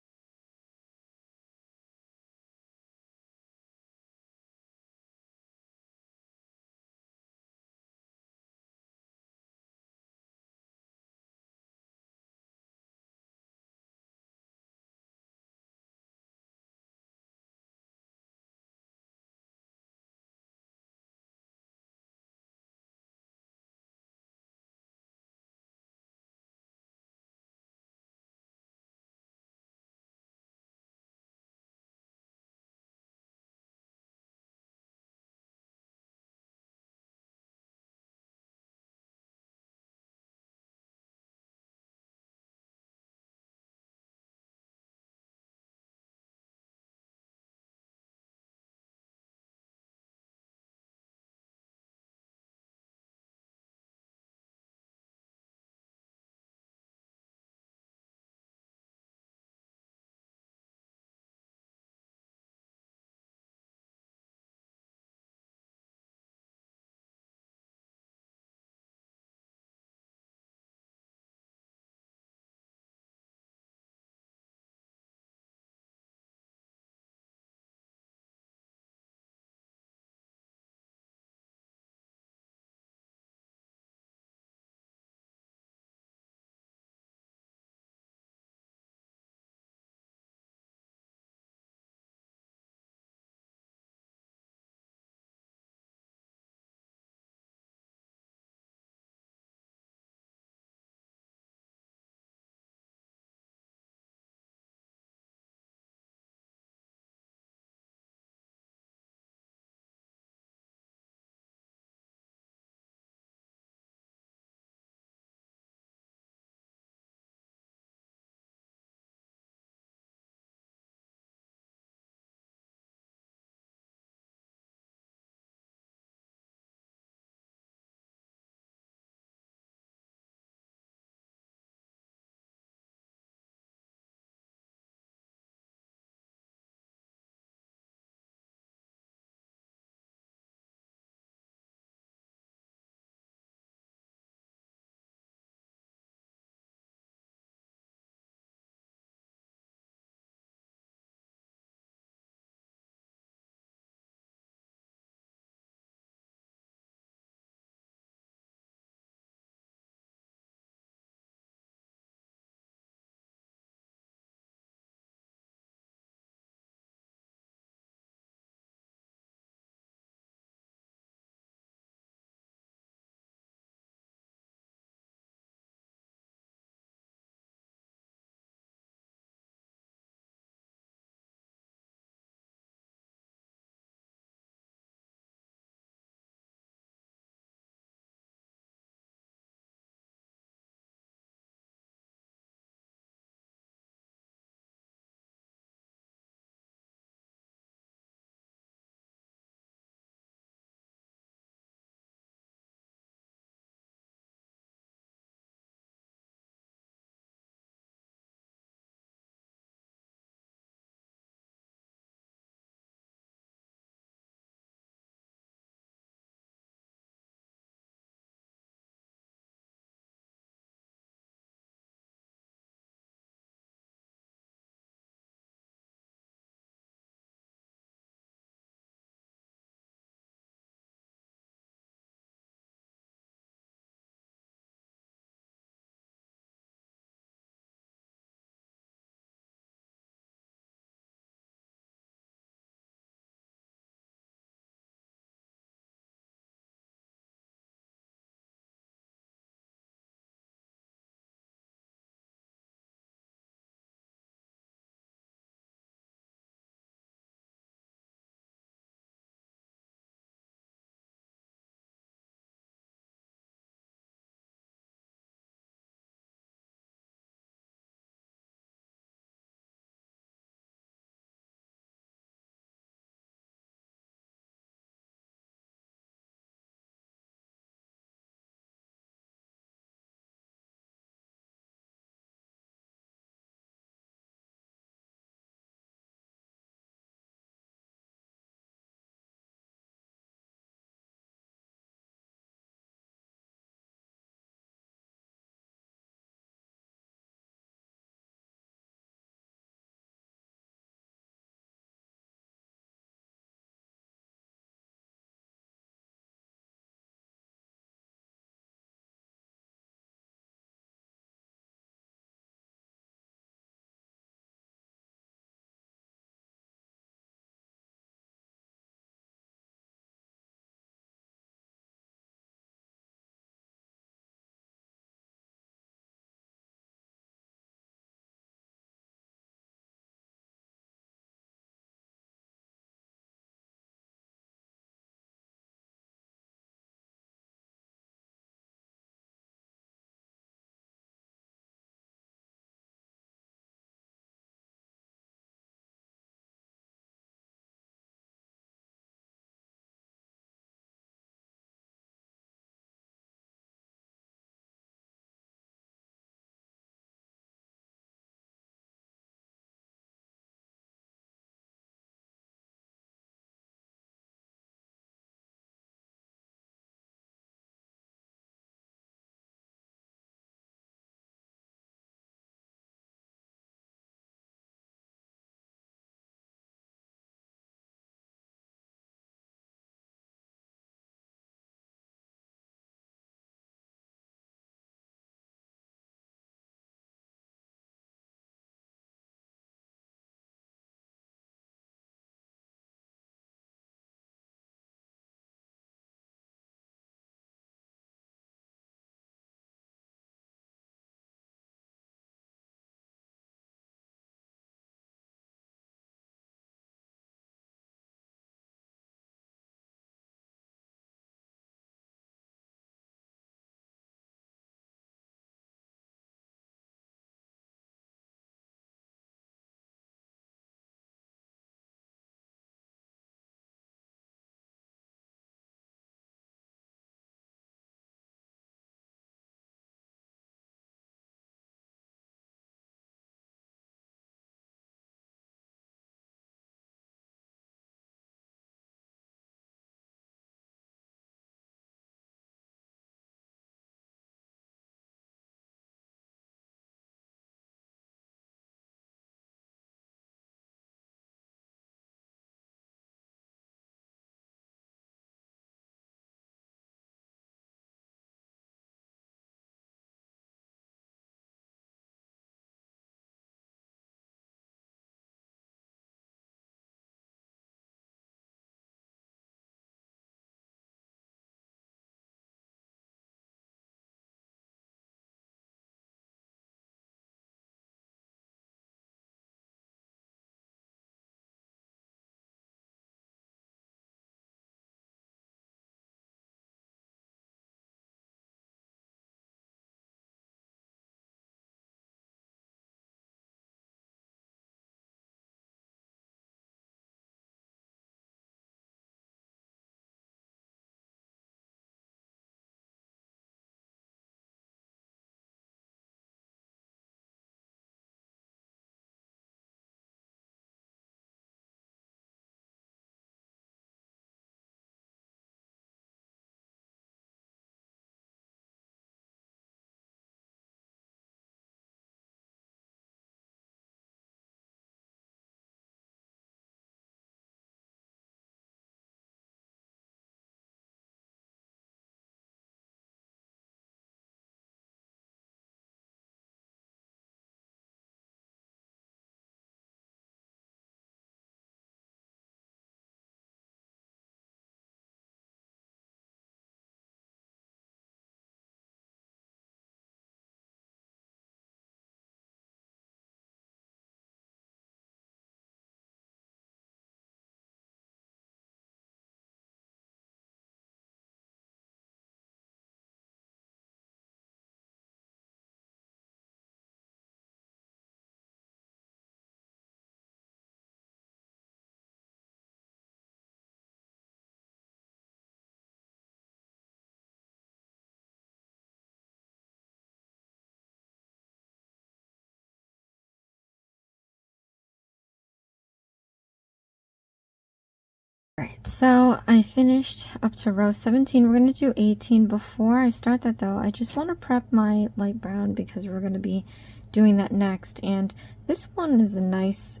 Alright, so I finished up to row 17. We're going to do 18. Before I start that though, I just want to prep my light brown because we're going to be doing that next. And this one is a nice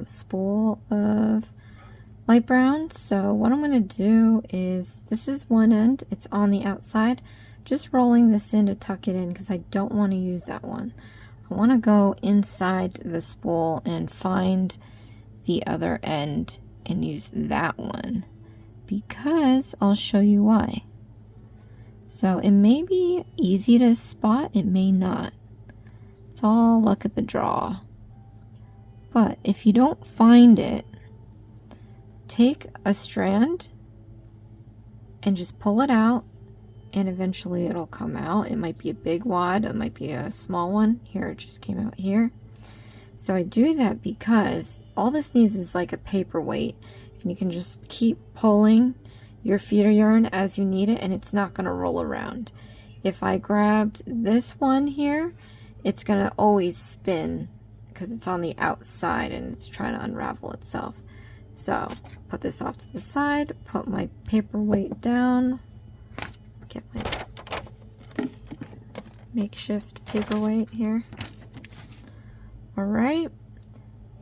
spool of light brown. So what I'm going to do is, this is one end, it's on the outside. Just rolling this in to tuck it in because I don't want to use that one. I want to go inside the spool and find the other end and use that one, because I'll show you why. So it may be easy to spot, it may not. It's all luck of the draw. But if you don't find it, take a strand and just pull it out, and eventually it'll come out. It might be a big wad, it might be a small one. Here, it just came out here. So I do that because all this needs is like a paperweight, and you can just keep pulling your feeder yarn as you need it, and it's not going to roll around. If I grabbed this one here, it's going to always spin because it's on the outside and it's trying to unravel itself. So put this off to the side, put my paperweight down, get my makeshift paperweight here. Alright,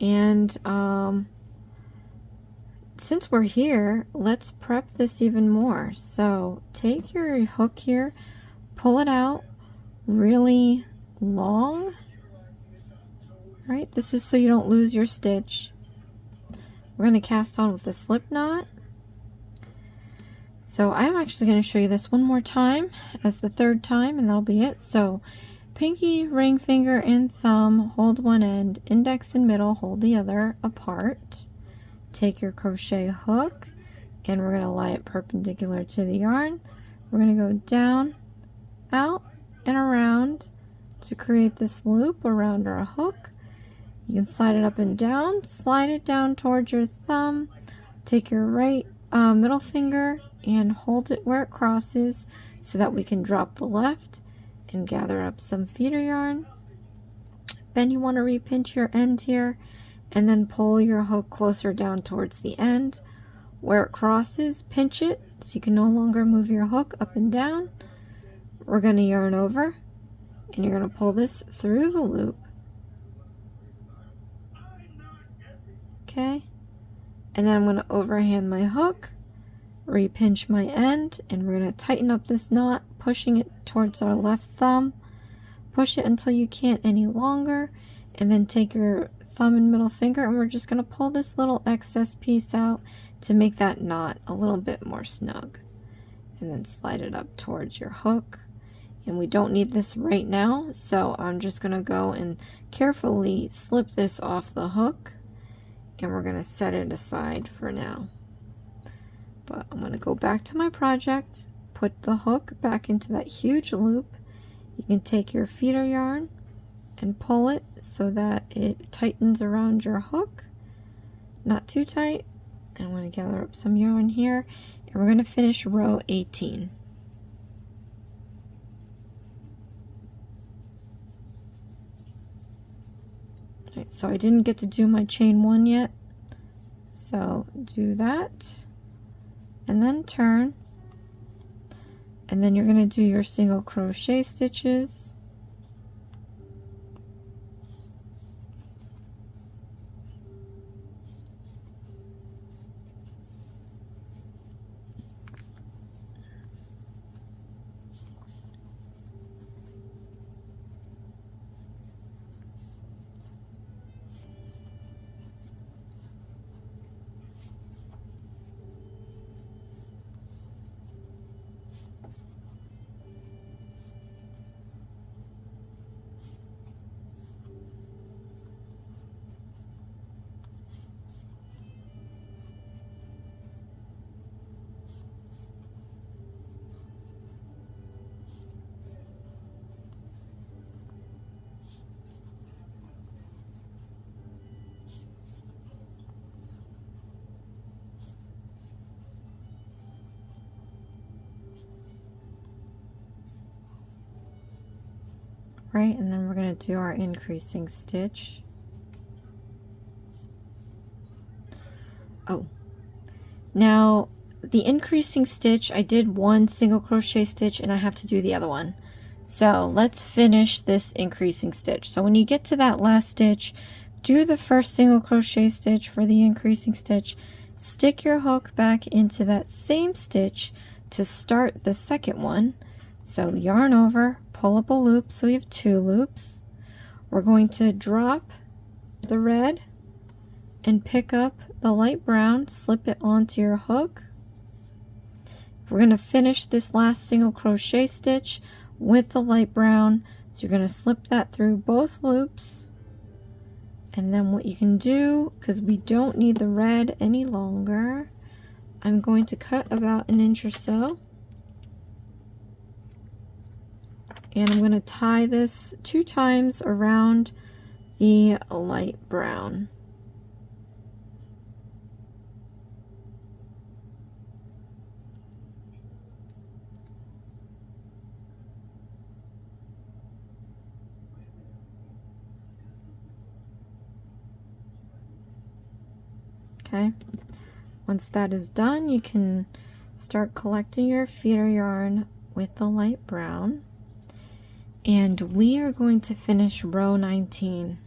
and since we're here, let's prep this even more. So take your hook here, pull it out really long. Right, this is so you don't lose your stitch. We're going to cast on with a slip knot. So I'm actually going to show you this one more time as the third time, and that'll be it. So pinky, ring finger, and thumb hold one end, index and middle hold the other apart. Take your crochet hook, and we're going to lie it perpendicular to the yarn. We're going to go down, out, and around to create this loop around our hook. You can slide it up and down, slide it down towards your thumb, take your right middle finger and hold it where it crosses so that we can drop the left and gather up some feeder yarn. Then you want to repinch your end here and then pull your hook closer down towards the end. Where it crosses, pinch it so you can no longer move your hook up and down. We're going to yarn over, and you're going to pull this through the loop. Okay, and then I'm going to overhand my hook, repinch my end, and we're going to tighten up this knot, pushing it towards our left thumb. Push it until you can't any longer, and then take your thumb and middle finger, and we're just going to pull this little excess piece out to make that knot a little bit more snug, and then slide it up towards your hook. And we don't need this right now, so I'm just going to go and carefully slip this off the hook, and we're going to set it aside for now. But I'm going to go back to my project, put the hook back into that huge loop. You can take your feeder yarn and pull it so that it tightens around your hook, not too tight. And I'm going to gather up some yarn here, and we're going to finish row 18. Right, so I didn't get to do my chain one yet, so do that and then turn, and then you're going to do your single crochet stitches. Right, and then we're going to do our increasing stitch. Oh, Now the increasing stitch, I did one single crochet stitch and I have to do the other one. So let's finish this increasing stitch. So when you get to that last stitch, do the first single crochet stitch for the increasing stitch, stick your hook back into that same stitch to start the second one. So yarn over, pull up a loop, so we have 2 loops. We're going to drop the red and pick up the light brown, slip it onto your hook. We're going to finish this last single crochet stitch with the light brown, so you're going to slip that through both loops. And then what you can do, because we don't need the red any longer, I'm going to cut about 1 inch or so, and I'm going to tie this 2 times around the light brown. Okay, once that is done, you can start collecting your feeder yarn with the light brown, and we are going to finish row 19.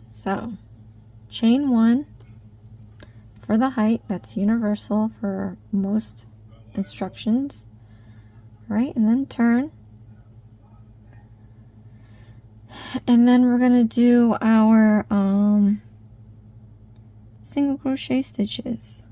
So chain 1 for the height, that's universal for most instructions, right? And then turn. And then we're going to do our single crochet stitches.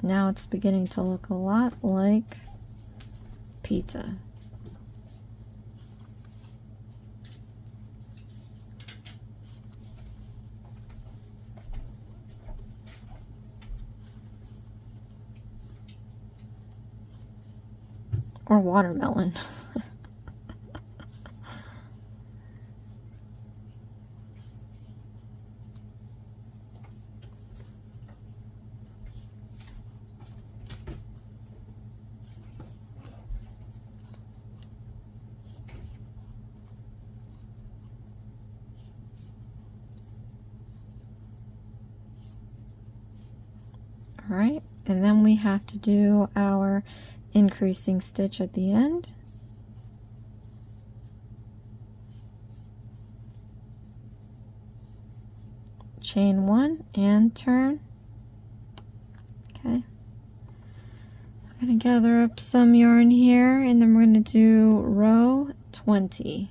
Now it's beginning to look a lot like pizza. Or watermelon. All right, and then we have to do our increasing stitch at the end. Chain 1 and turn. Okay. I'm going to gather up some yarn here, and then we're going to do row 20.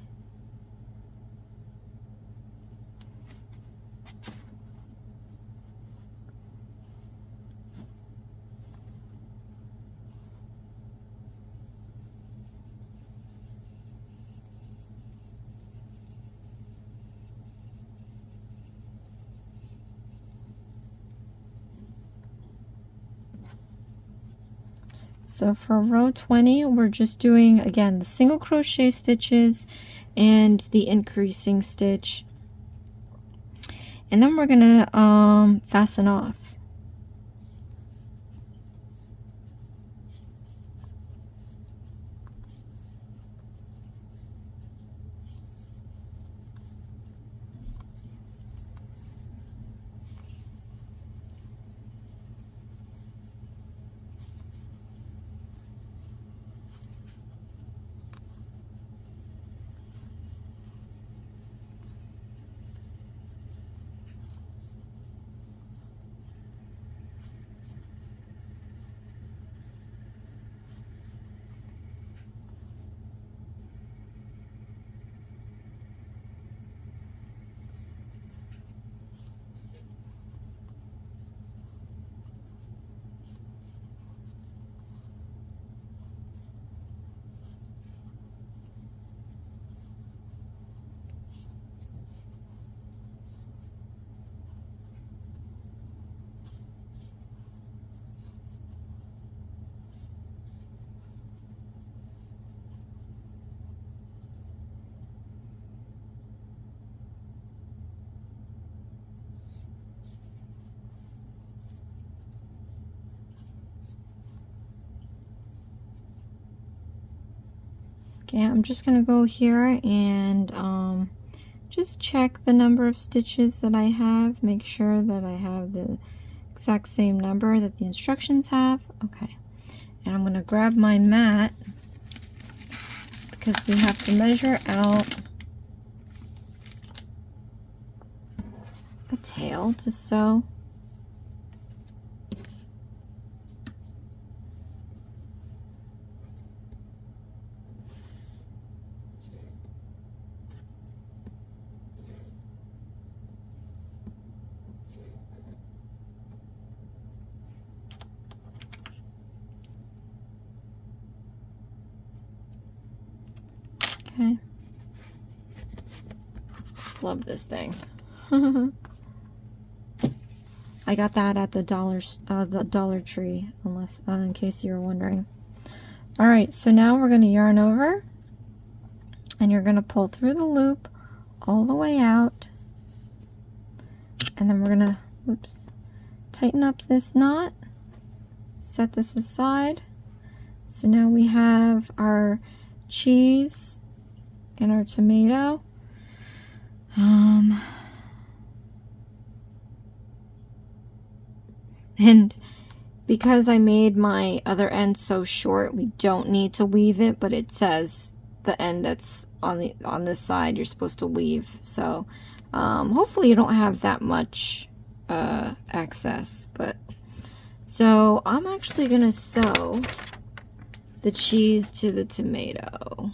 So for row 20, we're just doing, again, the single crochet stitches and the increasing stitch. And then we're going to fasten off. Okay, I'm just gonna go here and just check the number of stitches that I have, make sure that I have the exact same number that the instructions have. Okay, and I'm gonna grab my mat because we have to measure out a tail to sew. Okay. Love this thing. I got that at the Dollar Tree, unless in case you were wondering. All right, so now we're going to yarn over, and you're going to pull through the loop all the way out, and then we're going to, oops, tighten up this knot, set this aside. So now we have our cheese and our tomato. And because I made my other end so short, we don't need to weave it, but it says the end that's on this side you're supposed to weave. So hopefully you don't have that much excess. But so I'm actually gonna sew the cheese to the tomato.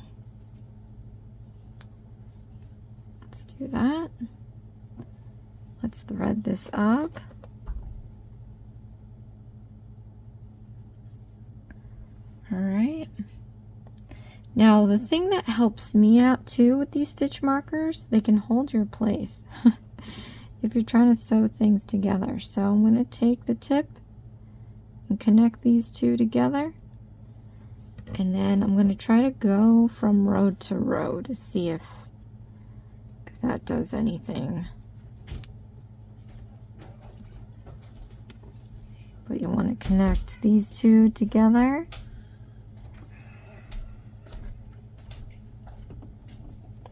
Let's do that. Let's thread this up. All right. Now the thing that helps me out too with these stitch markers, they can hold your place if you're trying to sew things together. So I'm going to take the tip and connect these two together, and then I'm going to try to go from row to row to see if that does anything. But you want to connect these two together.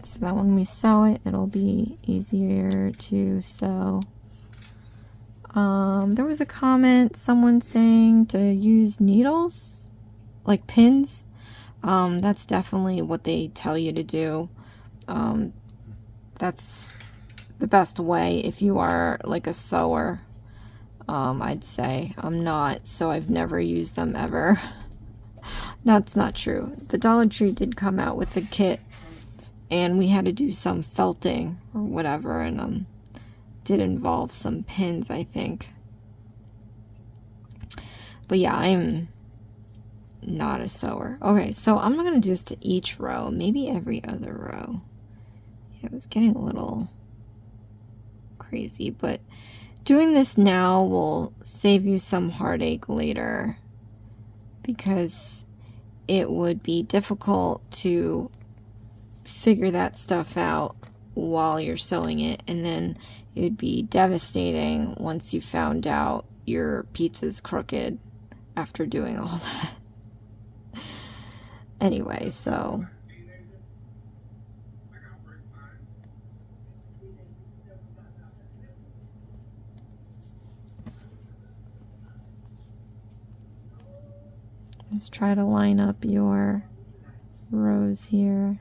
So that when we sew it, it'll be easier to sew. There was a comment, someone saying to use needles, like pins. That's definitely what they tell you to do. That's the best way if you are like a sewer. I'd say. I'm not, so I've never used them ever. That's not true. The Dollar Tree did come out with a kit, and we had to do some felting or whatever, and did involve some pins, I think. But yeah, I'm not a sewer. Okay, so I'm not gonna do this to each row, maybe every other row. Yeah, it was getting a little crazy, but doing this now will save you some heartache later, because it would be difficult to figure that stuff out while you're sewing it, and then it would be devastating once you found out your pizza's crooked after doing all that. Anyway, so just try to line up your rows here.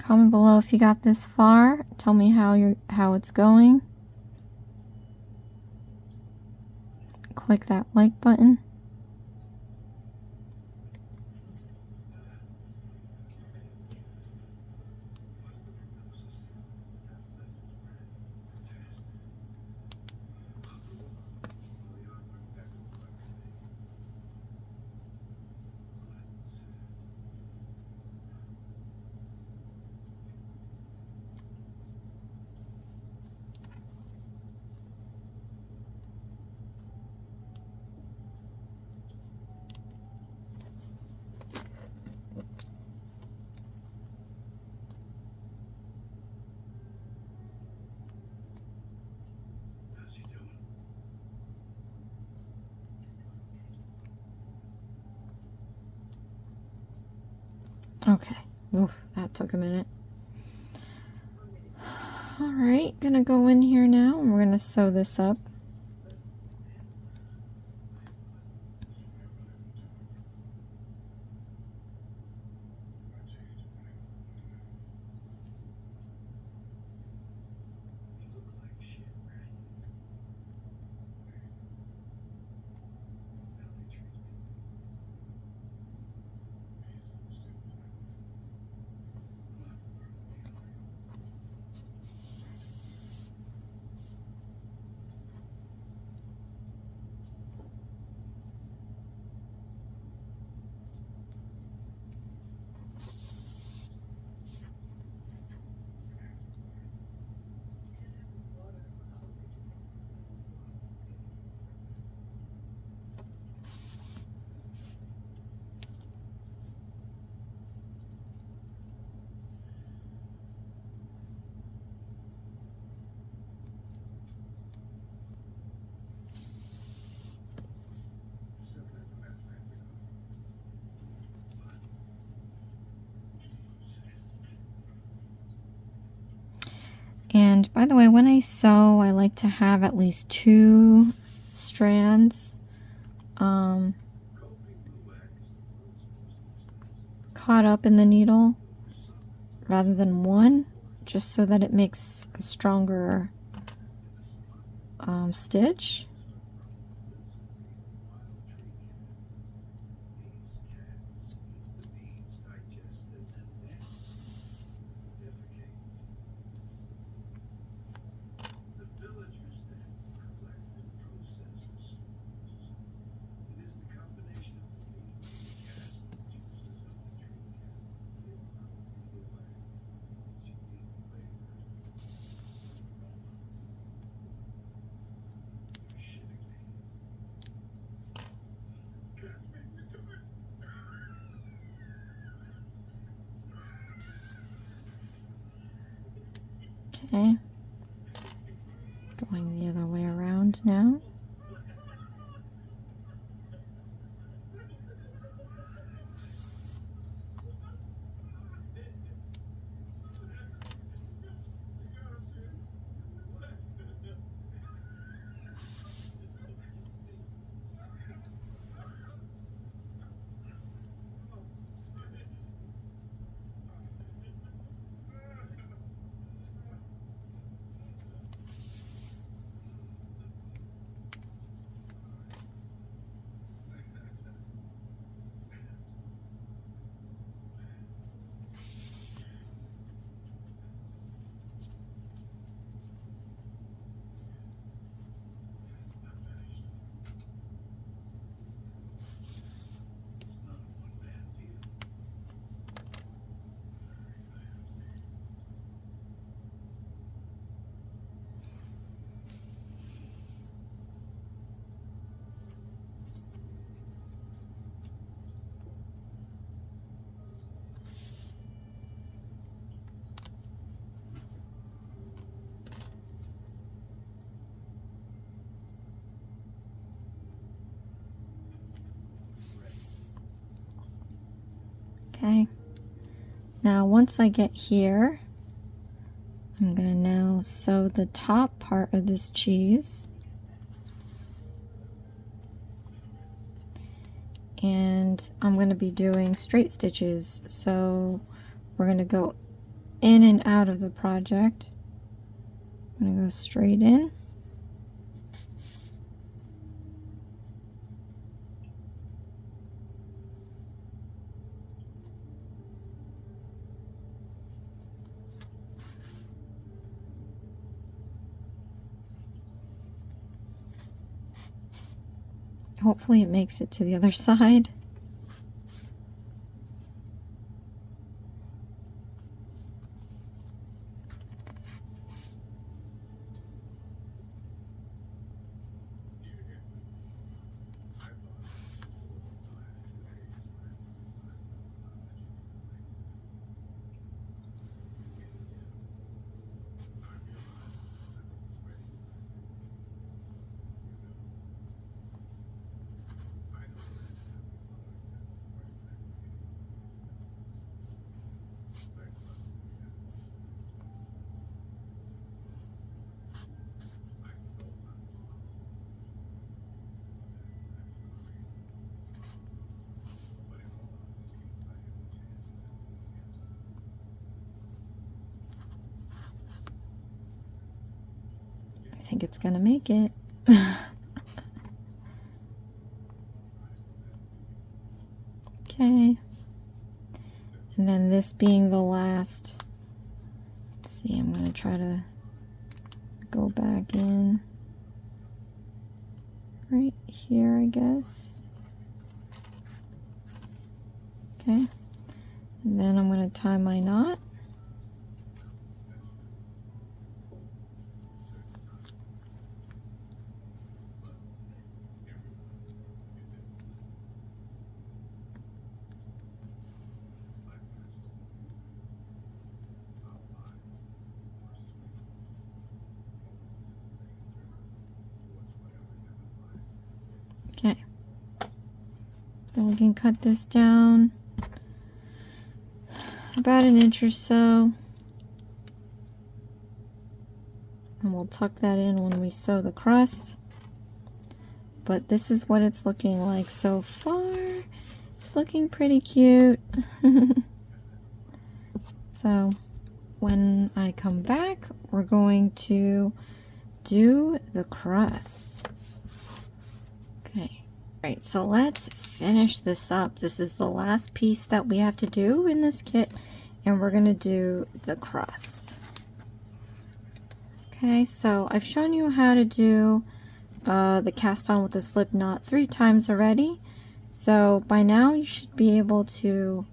Comment below if you got this far. Tell me how it's going. Click that like button. Okay, oof, that took a minute. Alright, gonna go in here now and we're gonna sew this up. And by the way, when I sew, I like to have at least 2 strands caught up in the needle rather than 1, just so that it makes a stronger stitch. Okay, going the other way around now. Okay, now once I get here, I'm going to now sew the top part of this cheese. And I'm going to be doing straight stitches, so we're going to go in and out of the project. I'm going to go straight in. Hopefully it makes it to the other side. I think it's gonna make it. Okay. And then this being the last, let's see, I'm gonna try to go back in right here, I guess. Okay. And then I'm gonna tie my knot. Okay, then we can cut this down about an inch or so, and we'll tuck that in when we sew the crust. But this is what it's looking like so far. It's looking pretty cute. So when I come back, we're going to do the crust. Okay, right, so let's finish this up. This is the last piece that we have to do in this kit, and we're gonna do the crust. Okay, so I've shown you how to do the cast on with the slip knot 3 times already. So by now you should be able to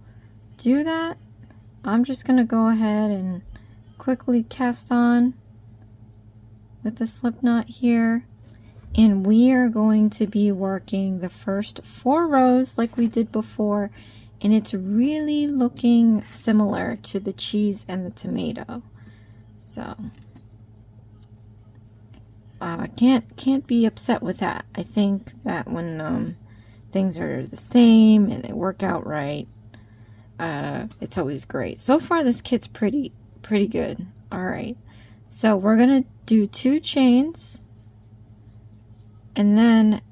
do that. I'm just gonna go ahead and quickly cast on with the slip knot here. And we are going to be working the first 4 rows like we did before, and it's really looking similar to the cheese and the tomato. So can't be upset with that. I think that when things are the same and they work out right, it's always great. So far this kit's pretty good. All right, so we're gonna do 2 chains. And then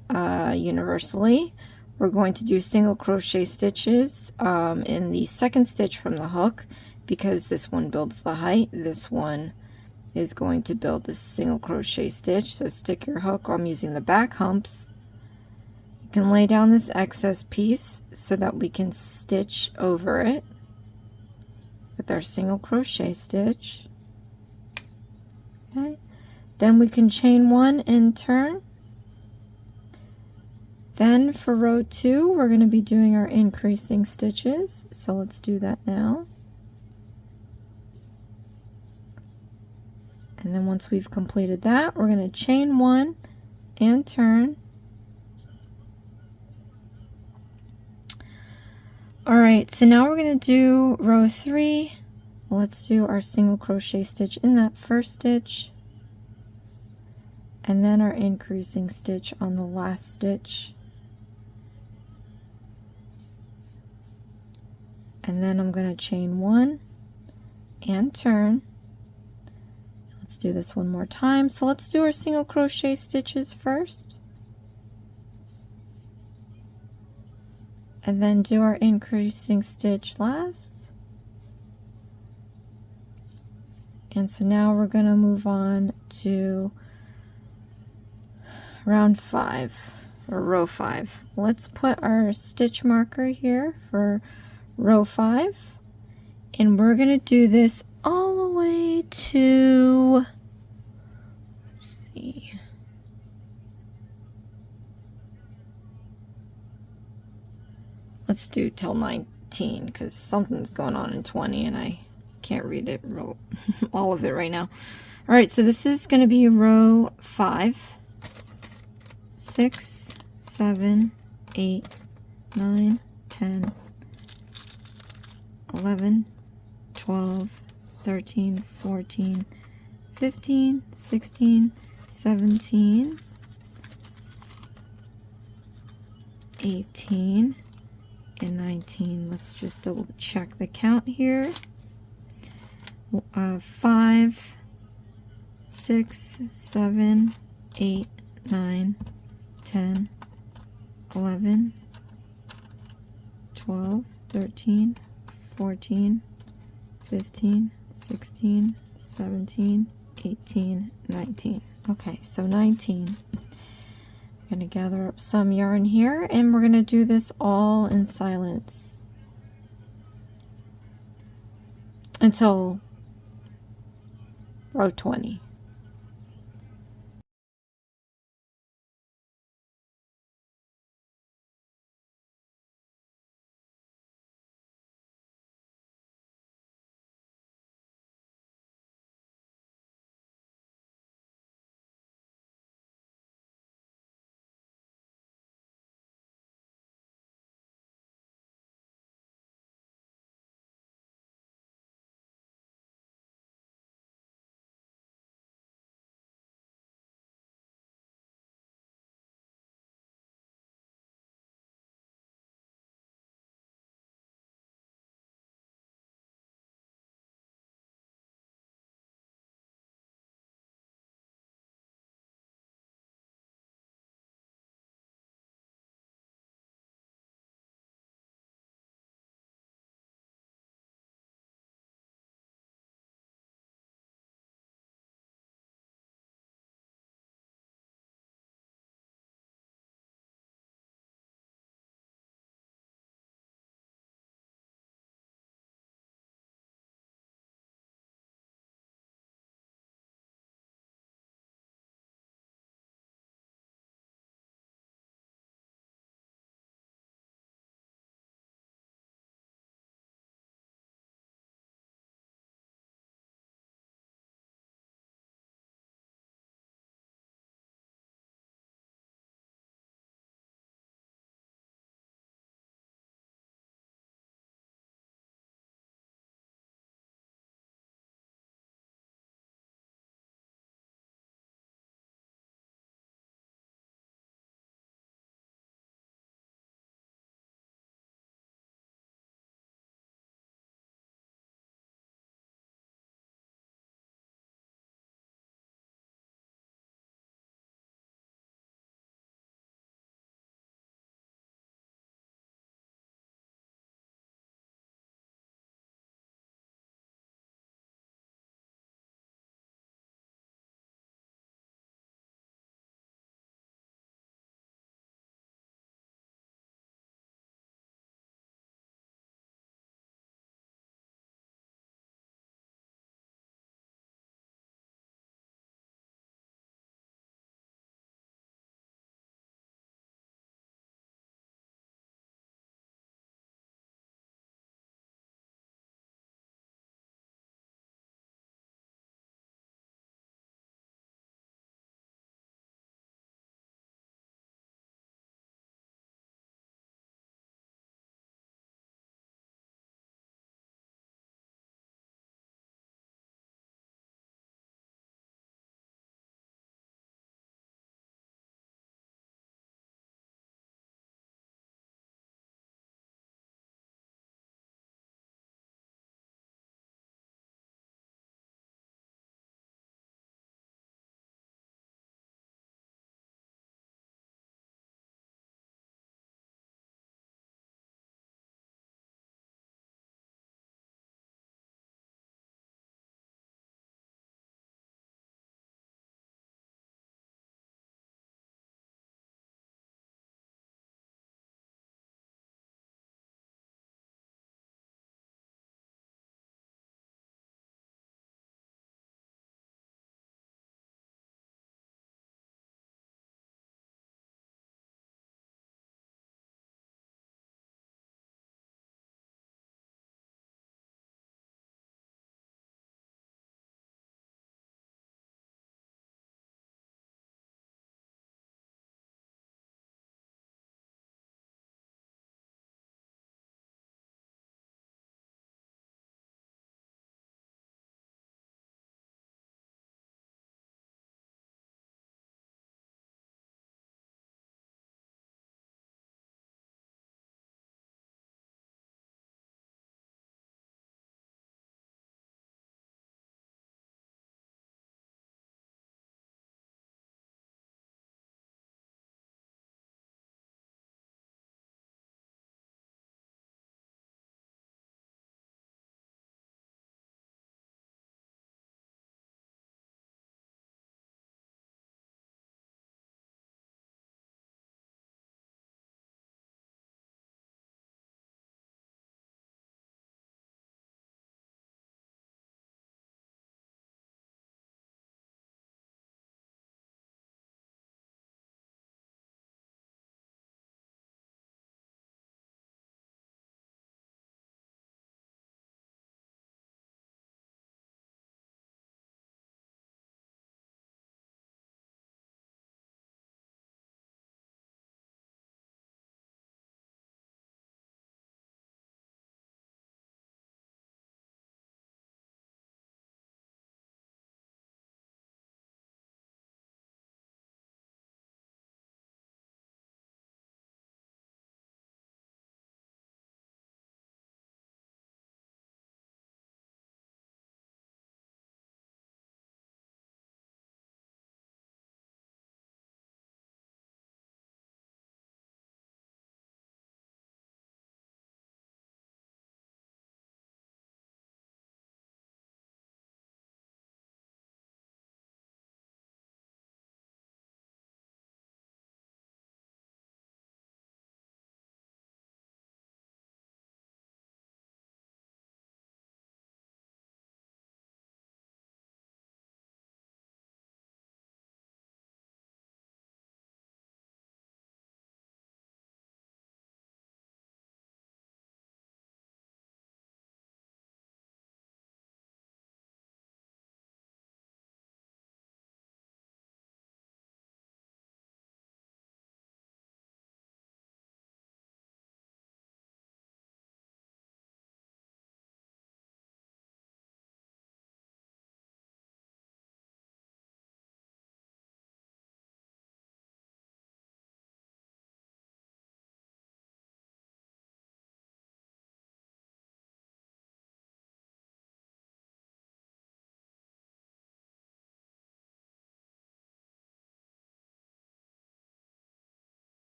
universally, we're going to do single crochet stitches in the 2nd stitch from the hook, because this one builds the height. This one is going to build the single crochet stitch. So stick your hook. I'm using the back humps. You can lay down this excess piece so that we can stitch over it with our single crochet stitch. Okay. Then we can chain 1 and turn. Then for row 2, we're going to be doing our increasing stitches. So let's do that now. And then once we've completed that, we're going to chain 1 and turn. All right, so now we're going to do row 3. Let's do our single crochet stitch in that first stitch, and then our increasing stitch on the last stitch. And then I'm going to chain 1 and turn. Let's do this one more time. So let's do our single crochet stitches first, and then do our increasing stitch last. And so now we're going to move on to round 5 or row 5. Let's put our stitch marker here for row 5, and we're going to do this all the way to, let's see, let's do till 19 because something's going on in 20 and I can't read it all of it right now. All right, so this is going to be row 5, 6, 7, 8, 9, 10, 11, 12, 13, 14, 15, 16, 17, 18, and 19. Let's just double check the count here. 5, 6, 7, 8, 9, 10, 11, 12, 13, 14, 15, 16, 17, 18, 19. Okay, so 19. I'm going to gather up some yarn here, and we're going to do this all in silence until row 20.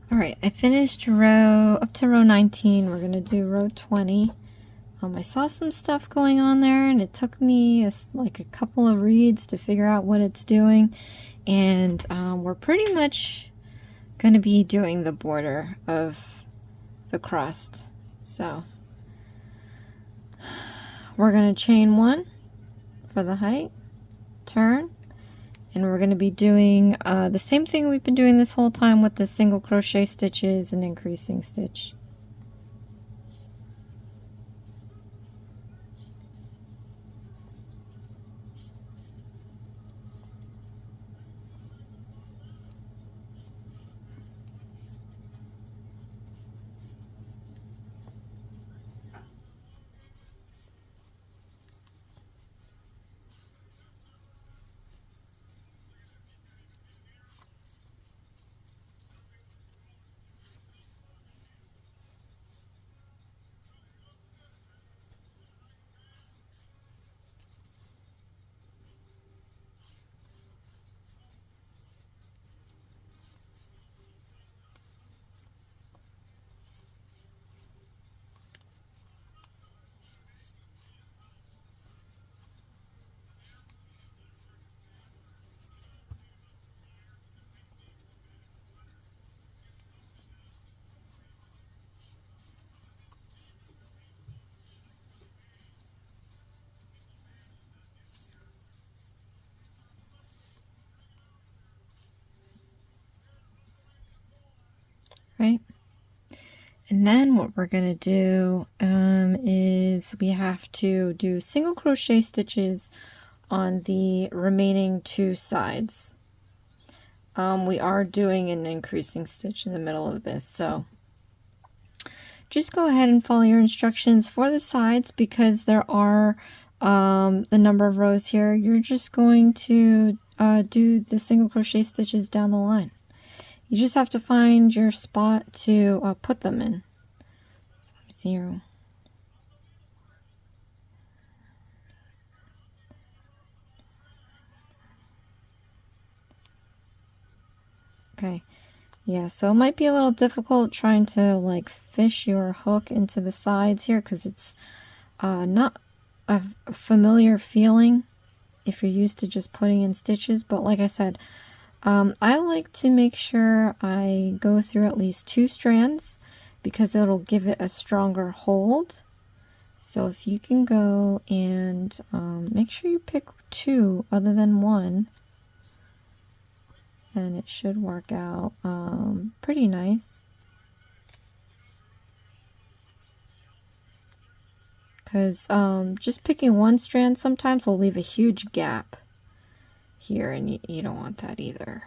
Alright, I finished row up to row 19. We're gonna do row 20. I saw some stuff going on there, and it took me like a couple of reads to figure out what it's doing. And we're pretty much gonna be doing the border of the crust. So we're gonna chain 1 for the height, turn, and we're going to be doing the same thing we've been doing this whole time with the single crochet stitches and increasing stitch. Right? And then what we're going to do is we have to do single crochet stitches on the remaining 2 sides. We are doing an increasing stitch in the middle of this, so just go ahead and follow your instructions for the sides, because there are the number of rows here. You're just going to do the single crochet stitches down the line. You just have to find your spot to put them in. 0. Okay. Yeah, so it might be a little difficult trying to like fish your hook into the sides here, because it's not a familiar feeling if you're used to just putting in stitches. But like I said, I like to make sure I go through at least 2 strands, because it'll give it a stronger hold. So if you can go and make sure you pick 2 other than 1, then it should work out pretty nice. Because just picking 1 strand sometimes will leave a huge gap here, and you don't want that either.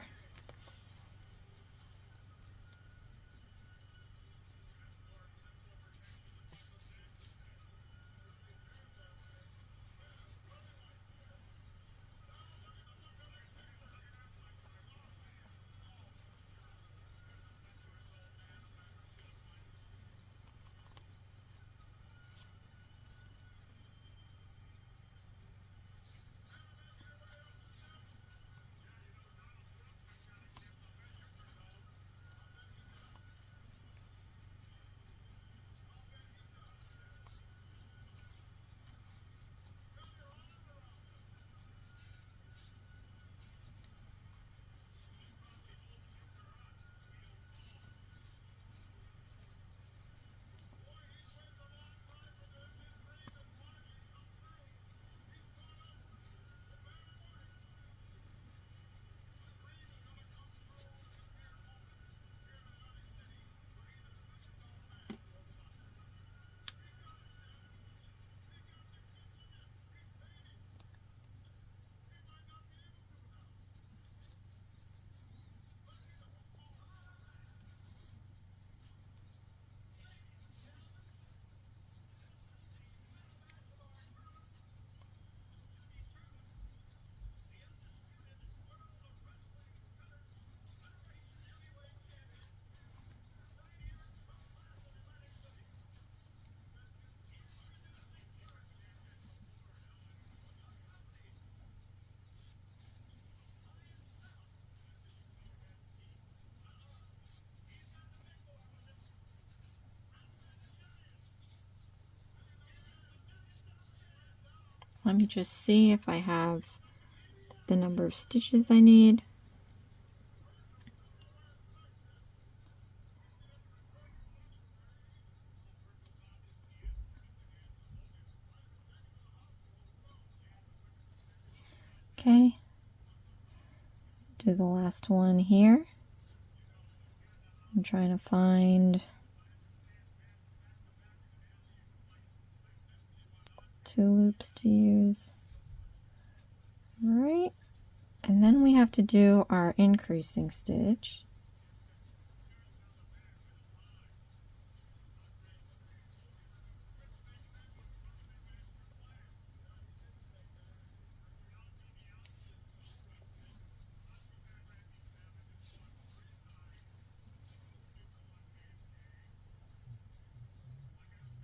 Let me just see if I have the number of stitches I need. Okay, do the last one here. I'm trying to find 2 loops to use. All right, and then we have to do our increasing stitch.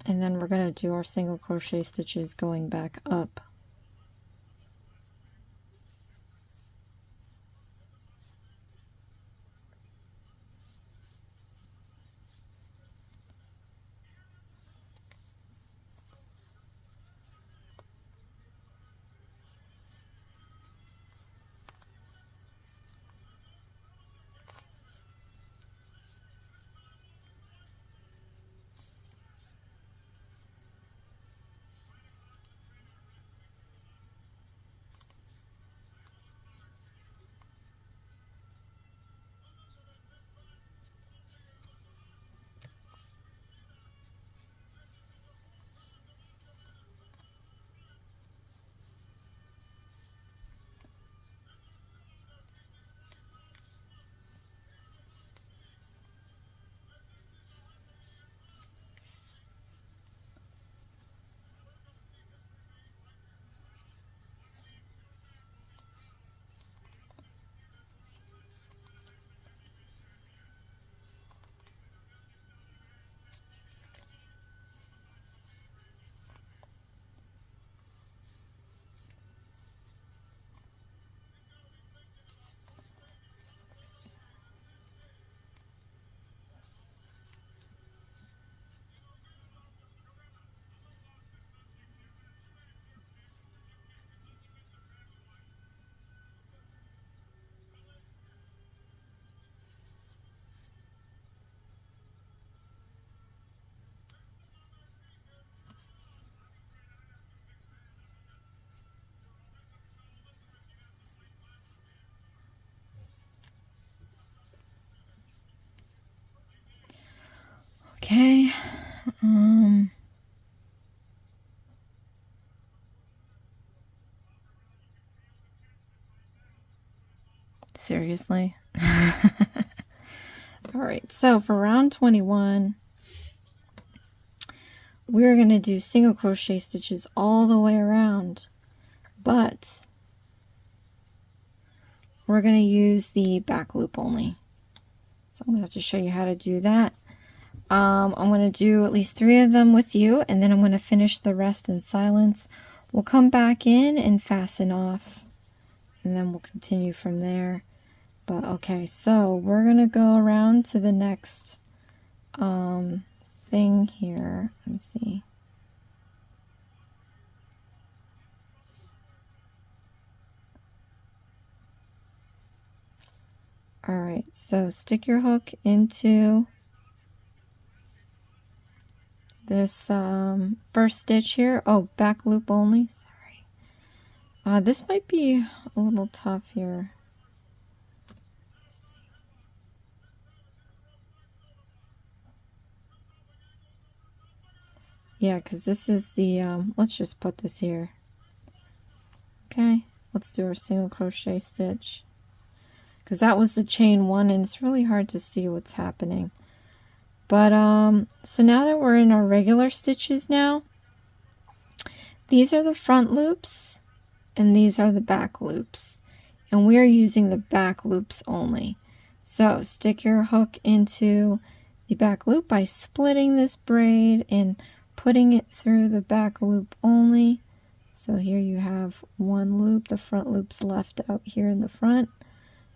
And then we're going to do our single crochet stitches going back up. Okay. Seriously? All right, so for round 21, we're going to do single crochet stitches all the way around, but we're going to use the back loop only. So I'm going to have to show you how to do that. I'm going to do at least 3 of them with you, and then I'm going to finish the rest in silence. We'll come back in and fasten off, and then we'll continue from there. But okay, so we're going to go around to the next thing here. Let me see. All right, so stick your hook into this first stitch here. Oh, back loop only. Sorry. This might be a little tough here. Yeah, because this is the, let's just put this here. Okay, let's do our single crochet stitch. Because that was the chain 1, and it's really hard to see what's happening. But, so now that we're in our regular stitches now, these are the front loops, and these are the back loops. And we are using the back loops only. So stick your hook into the back loop by splitting this braid and putting it through the back loop only. So here you have 1 loop, the front loop's left out here in the front.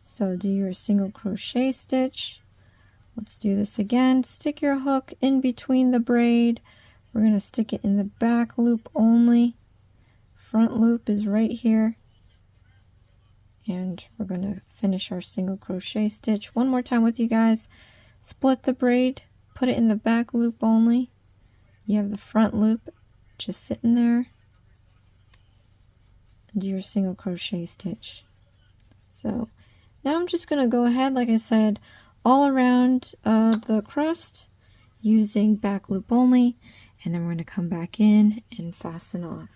So do your single crochet stitch. Let's do this again. Stick your hook in between the braid. We're going to stick it in the back loop only. front loop is right here. And we're going to finish our single crochet stitch one more time with you guys. Split the braid, put it in the back loop only. You have the front loop just sitting there. And do your single crochet stitch. So now I'm just going to go ahead, like I said, all around the crust using back loop only, and then we're going to come back in and fasten off.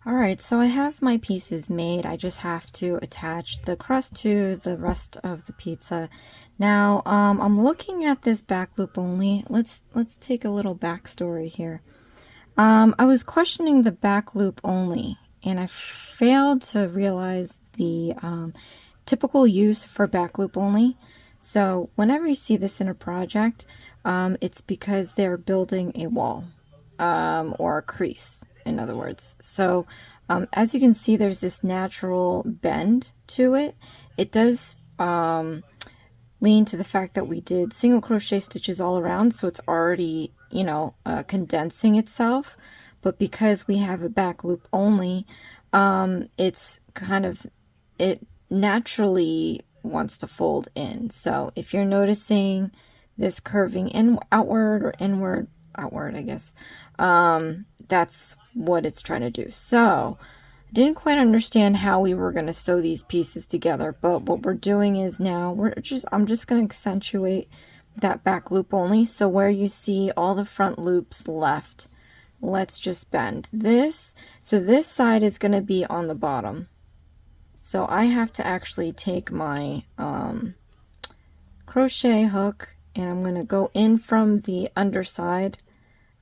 Alright, so I have my pieces made. I just have to attach the crust to the rest of the pizza. Now, I'm looking at this back loop only. Let's take a little backstory here. I was questioning the back loop only, and I failed to realize the typical use for back loop only. So whenever you see this in a project, it's because they're building a wall or a crease, in other words. So as you can see, there's this natural bend to it. It does lean to the fact that we did single crochet stitches all around, so it's already, you know, condensing itself. But because we have a back loop only, it's kind of, it naturally wants to fold in. So if you're noticing this curving in outward or inward, outward, I guess, that's what it's trying to do. So I didn't quite understand how we were going to sew these pieces together, but what we're doing is now I'm just going to accentuate that back loop only. So where you see all the front loops left, let's just bend this. So this side is going to be on the bottom. So I have to actually take my crochet hook and I'm going to go in from the underside.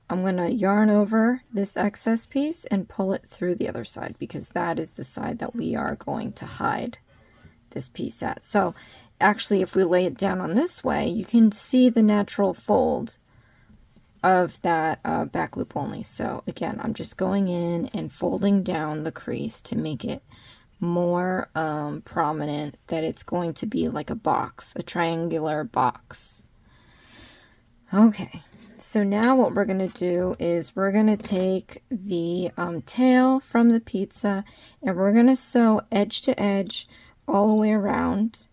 I'm going to yarn over this excess piece and pull it through the other side, because that is the side that we are going to hide this piece at. So actually, if we lay it down on this way, you can see the natural fold of that back loop only. So again, I'm just going in and folding down the crease to make it more prominent, that it's going to be like a box, a triangular box. Okay, so now what we're going to do is we're going to take the tail from the pizza and we're going to sew edge to edge all the way around,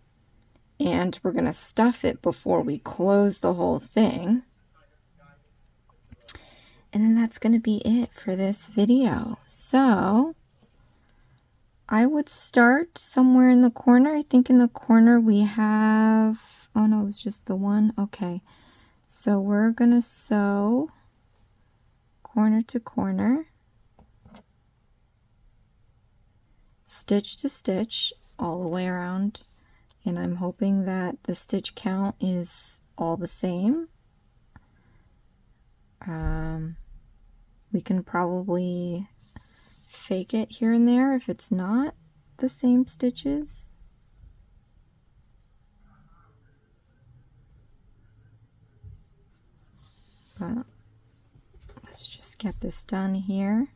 and we're going to stuff it before we close the whole thing. And then that's going to be it for this video. So I would start somewhere in the corner. I think in the corner we have, oh no, it's just the one. Okay, so we're going to sew corner to corner, stitch to stitch all the way around, and I'm hoping that the stitch count is all the same. We can probably fake it here and there if it's not the same stitches. But let's just get this done here.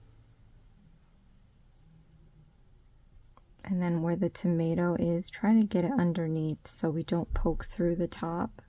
And then where the tomato is, try to get it underneath so we don't poke through the top.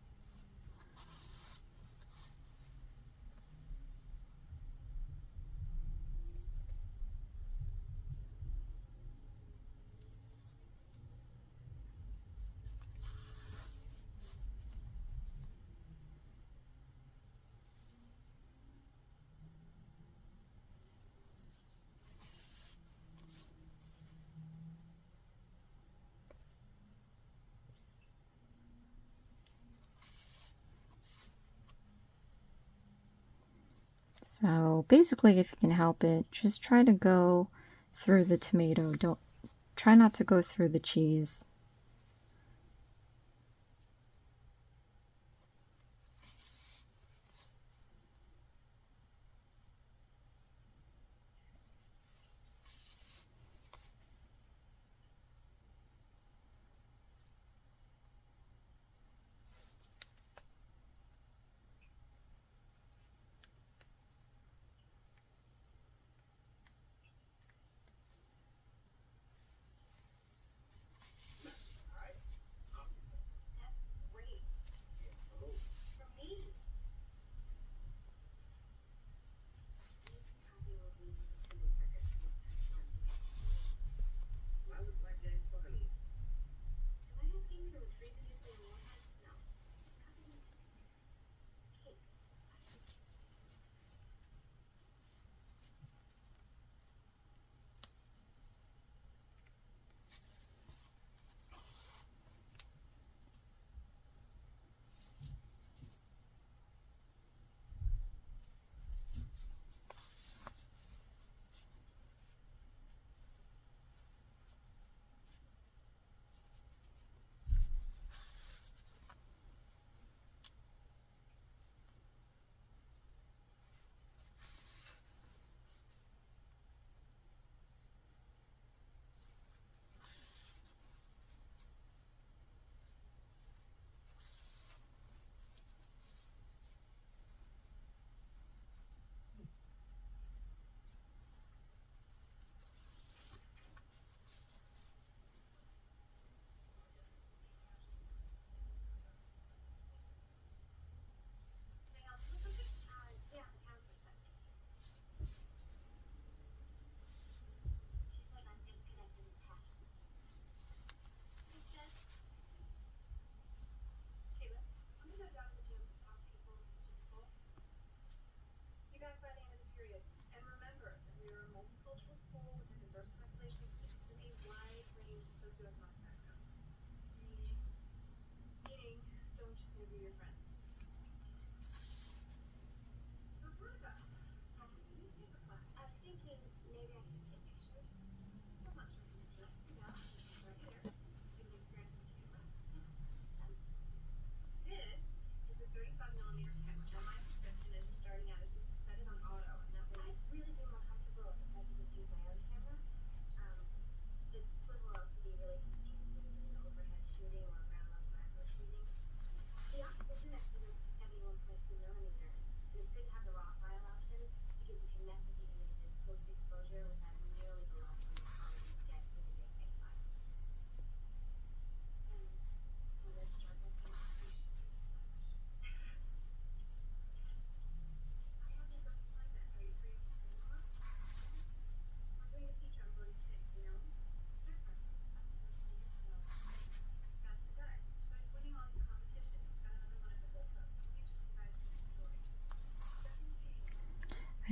So basically, if you can help it, just try to go through the tomato. Try not to go through the cheese.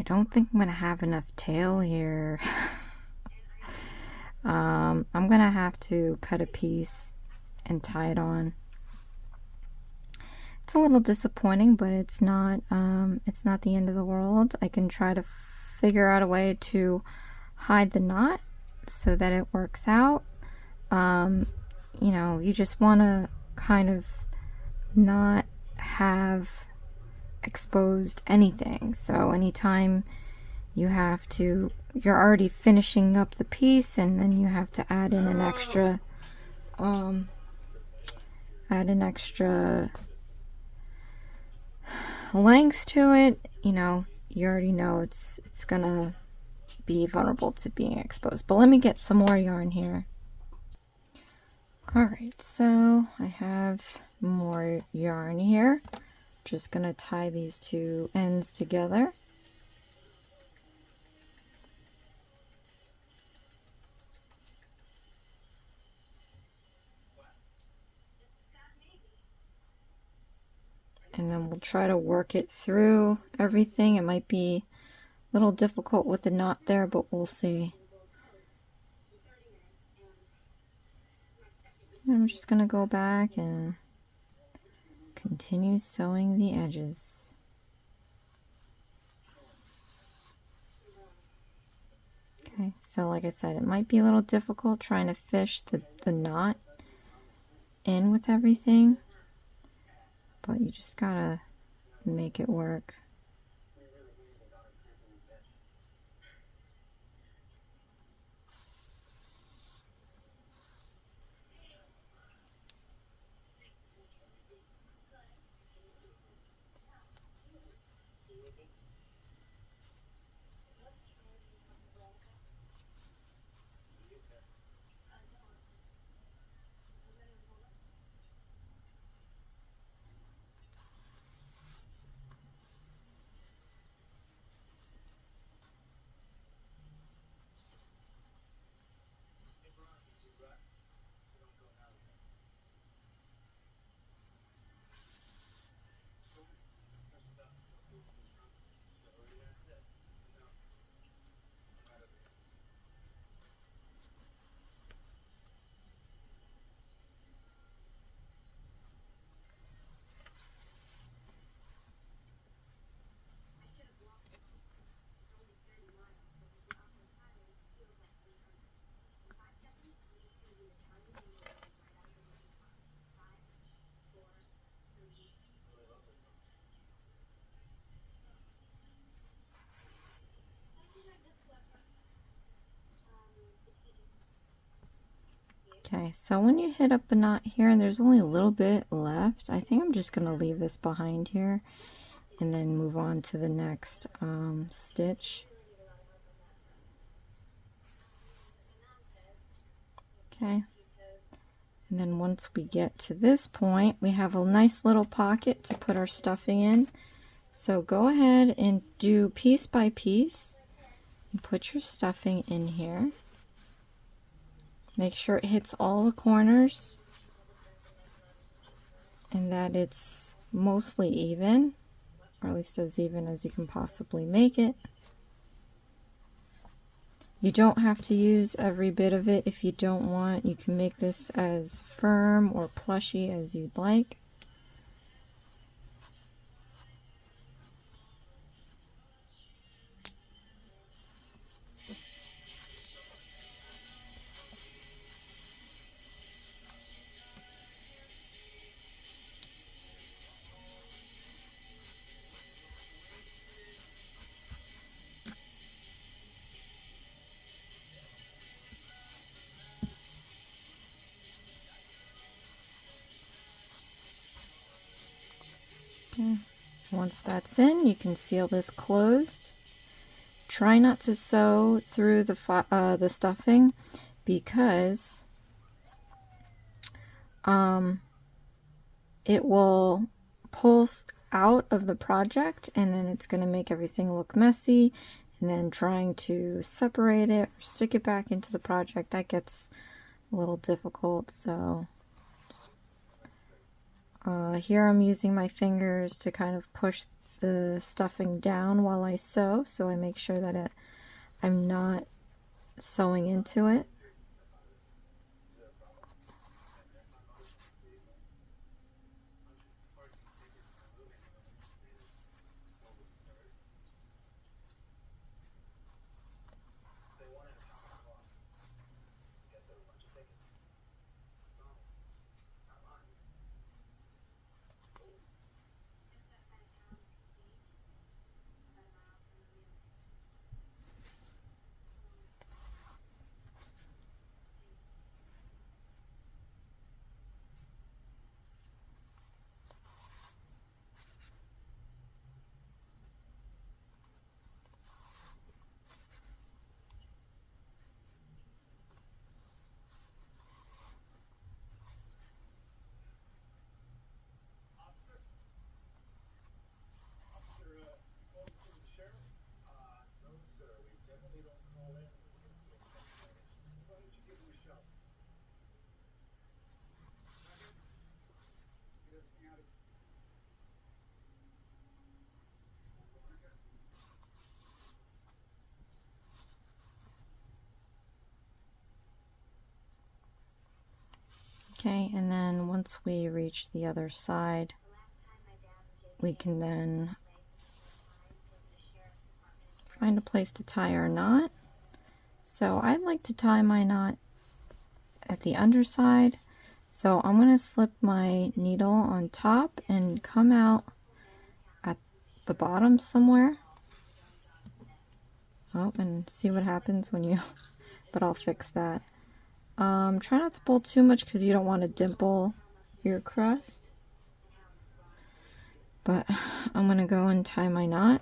I don't think I'm gonna have enough tail here. I'm gonna have to cut a piece and tie it on. It's a little disappointing, but it's not the end of the world. I can try to figure out a way to hide the knot so that it works out. You know, you just want to kind of not have exposed anything. So anytime you have to, you're already finishing up the piece, and then you have to add in an extra length to it, you know, you already know it's gonna be vulnerable to being exposed. But let me get some more yarn here. Alright, so I have more yarn here. Just gonna tie these two ends together. And then we'll try to work it through everything. It might be a little difficult with the knot there, but we'll see. I'm just going to go back and continue sewing the edges. Okay, so like I said, it might be a little difficult trying to fish the knot in with everything, but you just gotta make it work. Okay, so when you hit up a knot here and there's only a little bit left, I think I'm just going to leave this behind here and then move on to the next stitch. Okay, and then once we get to this point, we have a nice little pocket to put our stuffing in. So go ahead and do piece by piece and put your stuffing in here. Make sure it hits all the corners and that it's mostly even, or at least as even as you can possibly make it. You don't have to use every bit of it if you don't want. You can make this as firm or plushy as you'd like. Okay. Once that's in, you can seal this closed. Try not to sew through the stuffing because it will pull out of the project and then it's going to make everything look messy, and then trying to separate it or stick it back into the project, that gets a little difficult. So here I'm using my fingers to kind of push the stuffing down while I sew, so I make sure that I'm not sewing into it. Okay, and then once we reach the other side, we can then find a place to tie our knot. So I like to tie my knot at the underside. So I'm going to slip my needle on top and come out at the bottom somewhere. Oh, and see what happens when you, but I'll fix that. Try not to pull too much because you don't want to dimple your crust. But I'm going to go and tie my knot.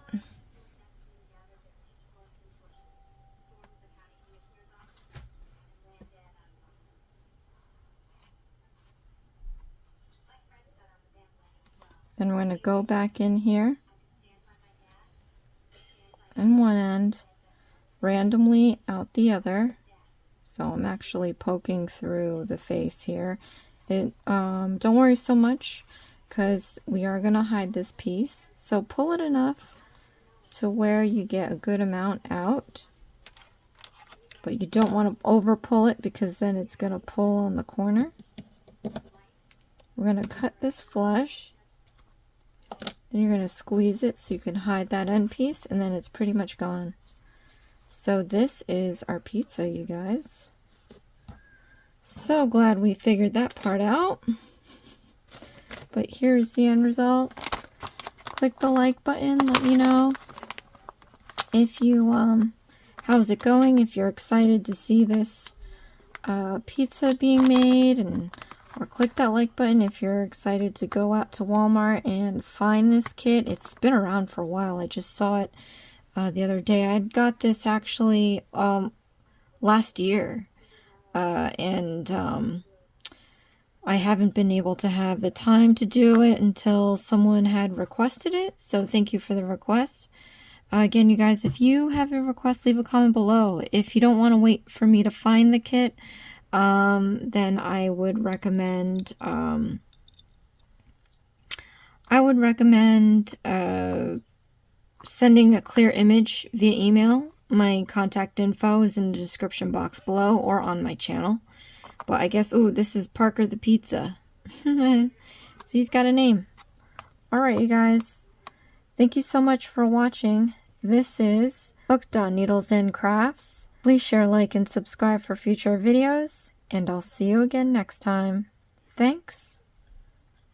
Then we're going to go back in here in one end, randomly out the other. So I'm actually poking through the face here. Don't worry so much because we are going to hide this piece. So pull it enough to where you get a good amount out. But you don't want to over pull it because then it's going to pull on the corner. We're going to cut this flush. Then you're going to squeeze it so you can hide that end piece, and then it's pretty much gone. So this is our pizza, you guys. So glad we figured that part out. But here's the end result. Click the like button, let me know if you how's it going, if you're excited to see this pizza being made, and or click that like button if you're excited to go out to Walmart and find this kit. It's been around for a while. I just saw it the other day. I got this actually last year, and I haven't been able to have the time to do it until someone had requested it, so thank you for the request. Again, you guys, if you have a request, leave a comment below. If you don't want to wait for me to find the kit, then I would recommend sending a clear image via email. My contact info is in the description box below or on my channel. But I guess, ooh, this is Parker the Pizza. So he's got a name. Alright, you guys. Thank you so much for watching. This is Hooked on Needles and Crafts. Please share, like, and subscribe for future videos. And I'll see you again next time. Thanks.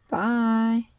Bye.